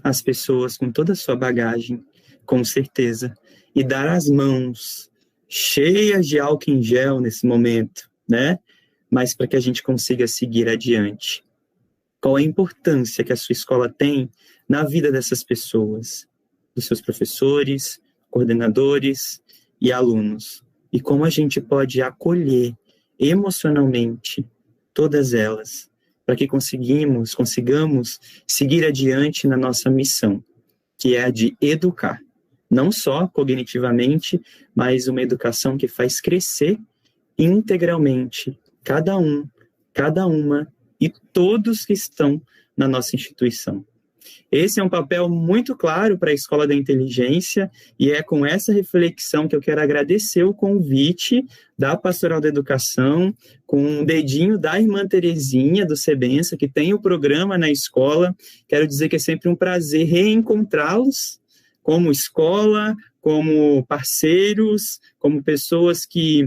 as pessoas com toda a sua bagagem, com certeza, e dar as mãos cheias de álcool em gel nesse momento, né? Mas para que a gente consiga seguir adiante. Qual a importância que a sua escola tem na vida dessas pessoas, dos seus professores, coordenadores e alunos? E como a gente pode acolher emocionalmente todas elas, para que consigamos seguir adiante na nossa missão, que é a de educar, não só cognitivamente, mas uma educação que faz crescer integralmente cada um, cada uma e todos que estão na nossa instituição. Esse é um papel muito claro para a Escola da Inteligência e é com essa reflexão que eu quero agradecer o convite da Pastoral da Educação, com um dedinho da irmã Terezinha, do Sebença, que tem o programa na escola. Quero dizer que é sempre um prazer reencontrá-los como escola, como parceiros, como pessoas que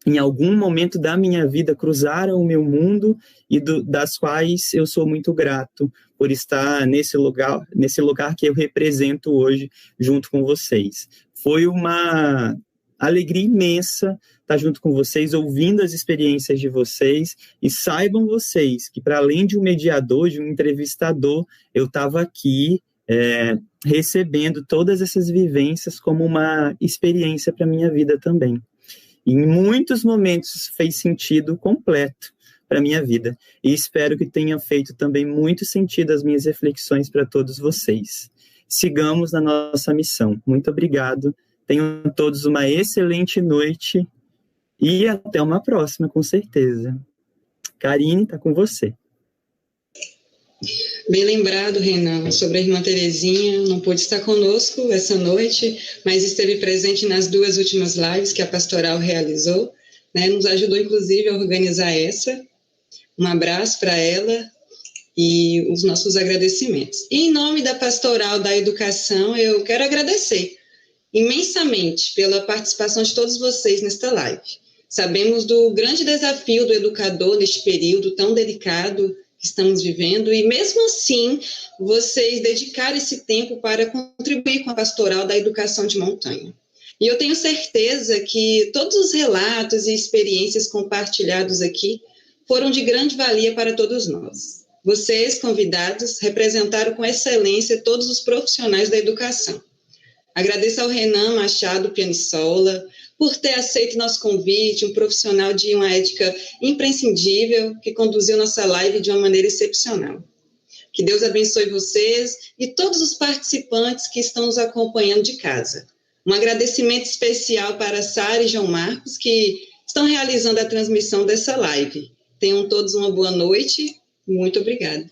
em algum momento da minha vida cruzaram o meu mundo e das quais eu sou muito grato por estar nesse lugar que eu represento hoje junto com vocês. Foi uma alegria imensa estar junto com vocês, ouvindo as experiências de vocês, e saibam vocês que, para além de um mediador, de um entrevistador, eu estava aqui recebendo todas essas vivências como uma experiência para a minha vida também. E em muitos momentos fez sentido completo para a minha vida. E espero que tenha feito também muito sentido as minhas reflexões para todos vocês. Sigamos na nossa missão. Muito obrigado. Tenham todos uma excelente noite e até uma próxima, com certeza. Karine, está com você. Bem lembrado, Renan, sobre a irmã Terezinha. Não pôde estar conosco essa noite, mas esteve presente nas 2 últimas lives que a Pastoral realizou, né? Nos ajudou, inclusive, a organizar essa. Um abraço para ela e os nossos agradecimentos. E, em nome da Pastoral da Educação, eu quero agradecer imensamente pela participação de todos vocês nesta live. Sabemos do grande desafio do educador neste período tão delicado que estamos vivendo, e mesmo assim, vocês dedicaram esse tempo para contribuir com a Pastoral da Educação de Montanha. E eu tenho certeza que todos os relatos e experiências compartilhados aqui foram de grande valia para todos nós. Vocês, convidados, representaram com excelência todos os profissionais da educação. Agradeço ao Renan Machado Pianisola por ter aceito nosso convite, um profissional de uma ética imprescindível que conduziu nossa live de uma maneira excepcional. Que Deus abençoe vocês e todos os participantes que estão nos acompanhando de casa. Um agradecimento especial para Sara e João Marcos, que estão realizando a transmissão dessa live. Tenham todos uma boa noite. Muito obrigada.